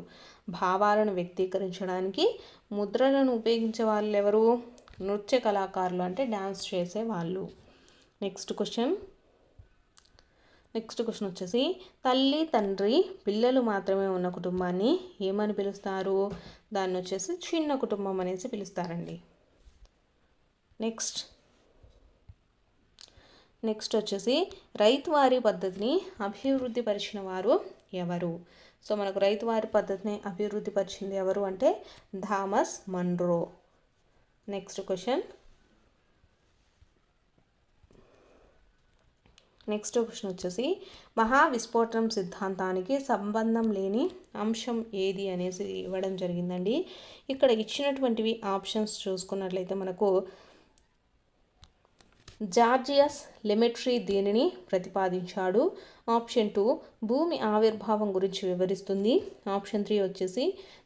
భావాలను వ్యక్తీకరించడానికి ముద్రలను ఉపయోగించే వాళ్ళు ఎవరు? నృత్య కళాకారులు, అంటే డ్యాన్స్ చేసే వాళ్ళు. నెక్స్ట్ క్వశ్చన్ వచ్చేసి తల్లి, తండ్రి, పిల్లలు మాత్రమే ఉన్న కుటుంబాన్ని ఏమని పిలుస్తారు? దాన్ని వచ్చేసి చిన్న కుటుంబం అనేసి పిలుస్తారండి. నెక్స్ట్ వచ్చేసి రైతువారీ పద్ధతిని అభివృద్ధి పరిచిన వారు ఎవరు? సో మనకు రైతువారీ పద్ధతిని అభివృద్ధి పరిచింది ఎవరు అంటే థామస్ మన్రో. నెక్స్ట్ క్వశ్చన్ వచ్చేసి మహావిస్ఫోటనం సిద్ధాంతానికి సంబంధం లేని అంశం ఏది అనేసి ఇవ్వడం జరిగిందండి. ఇక్కడ ఇచ్చినటువంటివి ఆప్షన్స్ చూసుకున్నట్లయితే మనకు జార్జియస్ లెమెట్రీ దీనిని ప్రతిపాదించాడు. ఆప్షన్ 2 భూమి ఆవిర్భావం గురించి వివరిస్తుంది. ఆప్షన్ 3 వచ్చేసి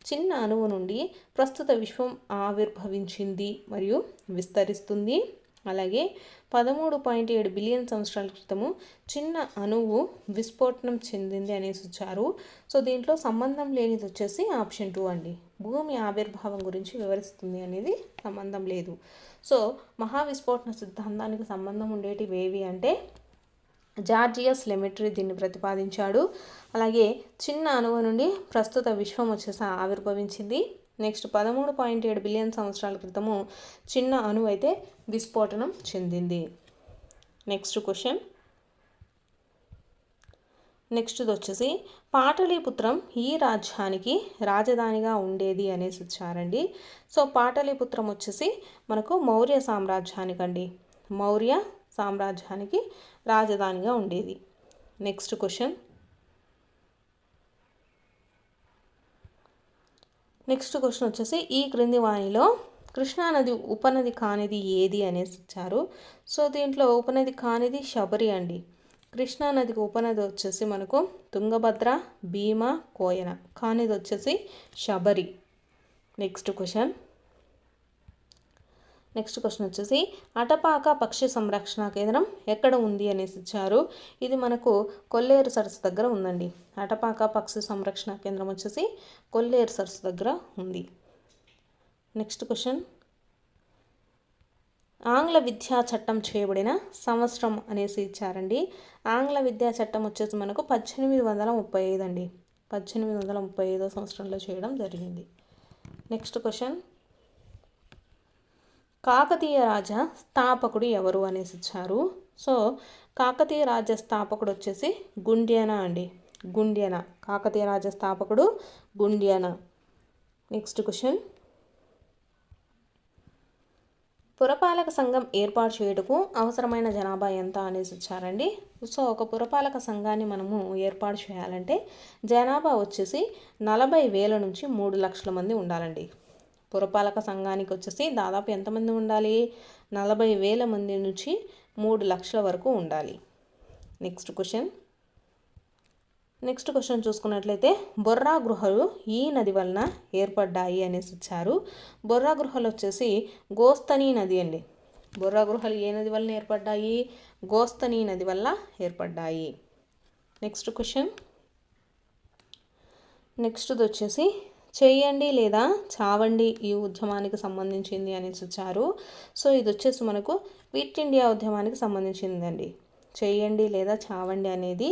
చిన్న అణువు నుండి ప్రస్తుత విశ్వం ఆవిర్భవించింది మరియు విస్తరిస్తుంది. అలాగే 13.7 బిలియన్ సంవత్సరాల క్రితము చిన్న అణువు విస్ఫోటనం చెందింది అనేసి వచ్చారు. సో దీంట్లో సంబంధం లేనిది వచ్చేసి ఆప్షన్ 2 అండి. భూమి ఆవిర్భావం గురించి వివరిస్తుంది అనేది సంబంధం లేదు. సో మహావిస్ఫోటన సిద్ధాంతానికి సంబంధం ఉండేటివి ఏవి అంటే జార్జియస్ లెమెట్రీ దీన్ని ప్రతిపాదించాడు. అలాగే చిన్న అణువు నుండి ప్రస్తుత విశ్వం వచ్చేసి ఆవిర్భవించింది. నెక్స్ట్ 13.7 బిలియన్ సంవత్సరాల క్రితము చిన్న అణువు అయితే విస్ఫోటనం చెందింది. నెక్స్ట్ క్వశ్చన్ వచ్చేసి పాటలీపుత్రం ఈ రాజ్యానికి రాజధానిగా ఉండేది అనేసి వచ్చారండి. సో పాటలీపుత్రం వచ్చేసి మనకు మౌర్య సామ్రాజ్యానికండి, మౌర్య సామ్రాజ్యానికి రాజధానిగా ఉండేది. నెక్స్ట్ క్వశ్చన్ వచ్చేసి ఈ క్రింది వాణిలో కృష్ణానది ఉపనది కానిది ఏది అనేసి ఇచ్చారు. సో దీంట్లో ఉపనది కానిది శబరి అండి. కృష్ణానదికి ఉపనది వచ్చేసి మనకు తుంగభద్ర, భీమ, కోయన. కానిది వచ్చేసి శబరి. నెక్స్ట్ క్వశ్చన్ వచ్చేసి అటపాక పక్షి సంరక్షణ కేంద్రం ఎక్కడ ఉంది అనేసి ఇచ్చారు. ఇది మనకు కొల్లేరు సరస్సు దగ్గర ఉందండి. అటపాక పక్షి సంరక్షణ కేంద్రం వచ్చేసి కొల్లేరు సరస్సు దగ్గర ఉంది. నెక్స్ట్ క్వశ్చన్ ఆంగ్ల విద్యా చట్టం చేయబడిన సంవత్సరం అనేసి ఇచ్చారండి. ఆంగ్ల విద్యా చట్టం వచ్చేసి మనకు 1835 అండి. 1835 సంవత్సరంలో చేయడం జరిగింది. నెక్స్ట్ క్వశ్చన్ కాకతీయ రాజ స్థాపకుడు ఎవరు అనేసి ఇచ్చారు. సో కాకతీయ రాజ స్థాపకుడు వచ్చేసి గుండ్యానా అండి. గుండ్యానా కాకతీయ రాజ స్థాపకుడు గుండ్యానా. నెక్స్ట్ క్వశ్చన్ పురపాలక సంఘం ఏర్పాటు చేయుటకు అవసరమైన జనాభా ఎంత అనేసి ఇచ్చారండి. సో ఒక పురపాలక సంఘాన్ని మనము ఏర్పాటు చేయాలంటే జనాభా వచ్చేసి 40,000 నుంచి 3 లక్షల మంది ఉండాలండి. పురపాలక సంఘానికి వచ్చేసి దాదాపు ఎంతమంది ఉండాలి? 40,000 మంది నుంచి 3 లక్షల వరకు ఉండాలి. నెక్స్ట్ క్వశ్చన్ చూసుకున్నట్లయితే బొర్రా గుహలు ఈ నది వలన ఏర్పడ్డాయి అనేసి ఇచ్చారు. బొర్రా గుహలు వచ్చేసి గోస్తని నది అండి. బొర్రా గుహలు ఏ నది వలన ఏర్పడ్డాయి? గోస్తని నది వల్ల ఏర్పడ్డాయి. నెక్స్ట్ వచ్చేసి చేయండి లేదా చావండి ఈ ఉద్యమానికి సంబంధించింది అనేసి ఇచ్చారు. సో ఇది వచ్చేసి మనకు క్విట్ ఇండియా ఉద్యమానికి సంబంధించిందండి. చేయండి లేదా చావండి అనేది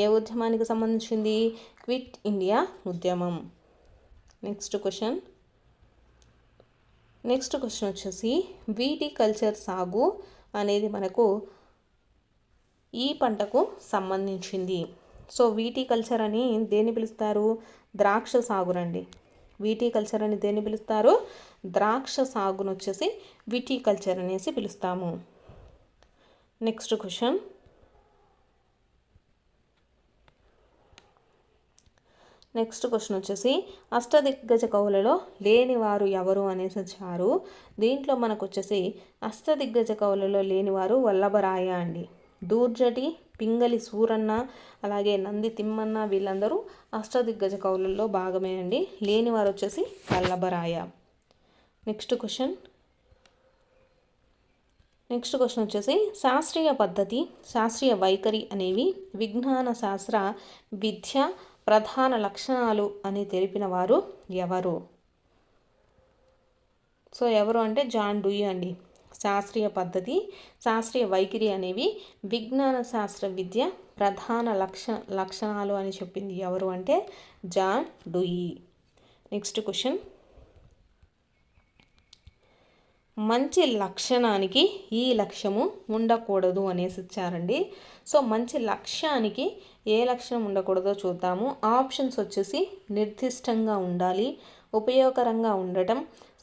ఏ ఉద్యమానికి సంబంధించింది? క్విట్ ఇండియా ఉద్యమం. నెక్స్ట్ క్వశ్చన్ వచ్చేసి వీటి కల్చర్ సాగు అనేది మనకు ఈ పంటకు సంబంధించింది. సో వీటి కల్చర్ అని దేన్ని పిలుస్తారు? ద్రాక్ష సాగునండి. వీటి కల్చర్ అని దేన్ని పిలుస్తారు? ద్రాక్ష సాగును వచ్చేసి వీటి కల్చర్ అనేసి పిలుస్తాము. నెక్స్ట్ క్వశ్చన్ వచ్చేసి అష్టదిగ్గజ కవులలో లేనివారు ఎవరు అనేసి వచ్చారు. దీంట్లో మనకు వచ్చేసి అష్టదిగ్గజ కవులలో లేనివారు వల్లభరాయ అండి. దూర్జటి, పింగళి సూరన్న, అలాగే నంది తిమ్మన్న వీళ్ళందరూ అష్టదిగ్గజ కవులలో భాగమే అండి. లేనివారు వచ్చేసి వల్లభరాయ. నెక్స్ట్ క్వశ్చన్ వచ్చేసి శాస్త్రీయ పద్ధతి, శాస్త్రీయ వైఖరి అనేవి విజ్ఞాన శాస్త్ర విద్య ప్రధాన లక్షణాలు అని తెలిపిన వారు ఎవరు? సో ఎవరు అంటే జాన్ డూయి అండి. శాస్త్రీయ పద్ధతి, శాస్త్రీయ వైఖరి అనేవి విజ్ఞాన శాస్త్ర విద్య ప్రధాన లక్షణాలు అని చెప్పింది ఎవరు అంటే జాన్ డూయి. నెక్స్ట్ క్వశ్చన్ మంచి లక్షణానికి ఈ లక్ష్యము ఉండకూడదు అనేసి ఇచ్చారండి. సో మంచి లక్ష్యానికి ఏ లక్షణం ఉండకూడదో చూద్దాము. ఆప్షన్స్ వచ్చేసి నిర్దిష్టంగా ఉండాలి, ఉపయోగకరంగా ఉండటం,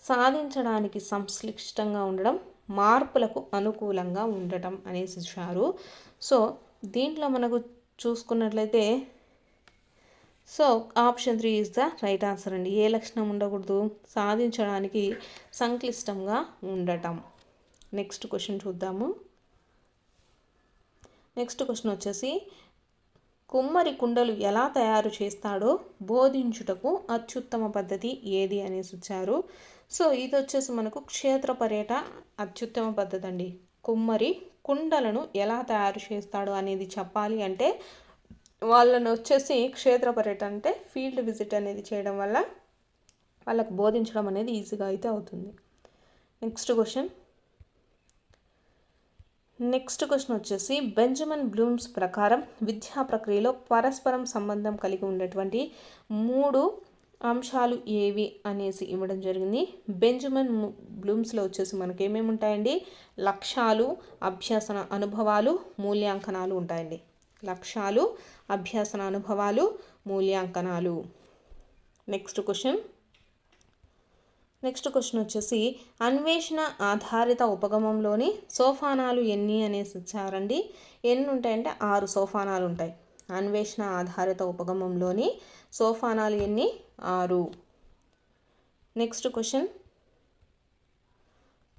సాధించడానికి సంక్లిష్టంగా ఉండడం, మార్పులకు అనుకూలంగా ఉండటం అనేసి ఇచ్చారు. సో దీంట్లో మనకు చూసుకున్నట్లయితే so option 3 is the right answer అండి. ఏ లక్షణం ఉండకూడదు? సాధించడానికి సంక్లిష్టంగా ఉండటం. నెక్స్ట్ క్వశ్చన్ చూద్దాము. నెక్స్ట్ క్వశ్చన్ వచ్చేసి కుమ్మరి కుండలు ఎలా తయారు చేస్తాడో బోధించుటకు అత్యుత్తమ పద్ధతి ఏది అనేసి ఇచ్చారు. సో ఇది వచ్చేసి మనకు క్షేత్ర పర్యటన అత్యుత్తమ పద్ధతి అండి. కుమ్మరి కుండలను ఎలా తయారు చేస్తాడో అనేది చెప్పాలి అంటే వాళ్ళని వచ్చేసి క్షేత్ర పర్యటన అంటే ఫీల్డ్ విజిట్ అనేది చేయడం వల్ల వాళ్ళకు బోధించడం అనేది ఈజీగా అయితే అవుతుంది. నెక్స్ట్ క్వశ్చన్ వచ్చేసి బెంజమిన్ బ్లూమ్స్ ప్రకారం విద్యా ప్రక్రియలో పరస్పరం సంబంధం కలిగి ఉండేటువంటి 3 అంశాలు ఏవి అనేసి ఇవ్వడం జరిగింది. బెంజమిన్ బ్లూమ్స్లో వచ్చేసి మనకి ఏమేమి ఉంటాయండి? లక్ష్యాలు, అభ్యసన అనుభవాలు, మూల్యాంకనాలు ఉంటాయండి. లక్ష్యాలు, అభ్యసన అనుభవాలు, మూల్యాంకనాలు. నెక్స్ట్ క్వశ్చన్ వచ్చేసి అన్వేషణ ఆధారిత ఉపగమంలోని సోపానాలు ఎన్ని అనేసి ఇచ్చారండి. ఎన్ని ఉంటాయంటే 6 సోపానాలు ఉంటాయి. అన్వేషణ ఆధారిత ఉపగమంలోని సోపానాలు ఎన్ని? 6. నెక్స్ట్ క్వశ్చన్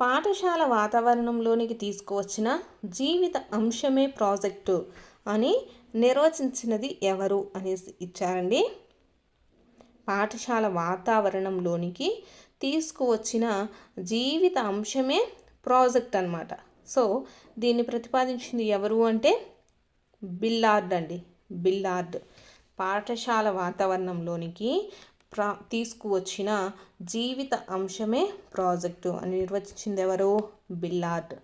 పాఠశాల వాతావరణంలోనికి తీసుకువచ్చిన జీవిత అంశమే ప్రాజెక్టు అని నిర్వచించినది ఎవరు అనేసి ఇచ్చారండి. పాఠశాల వాతావరణంలోనికి తీసుకువచ్చిన జీవిత అంశమే ప్రాజెక్ట్ అన్నమాట. సో దీన్ని ప్రతిపాదించింది ఎవరు అంటే బిల్లార్డ్ అండి. బిల్లార్డ్ పాఠశాల వాతావరణంలోనికి తీసుకువచ్చిన జీవిత అంశమే ప్రాజెక్టు అని నిర్వచించింది ఎవరు? బిల్లార్డ్.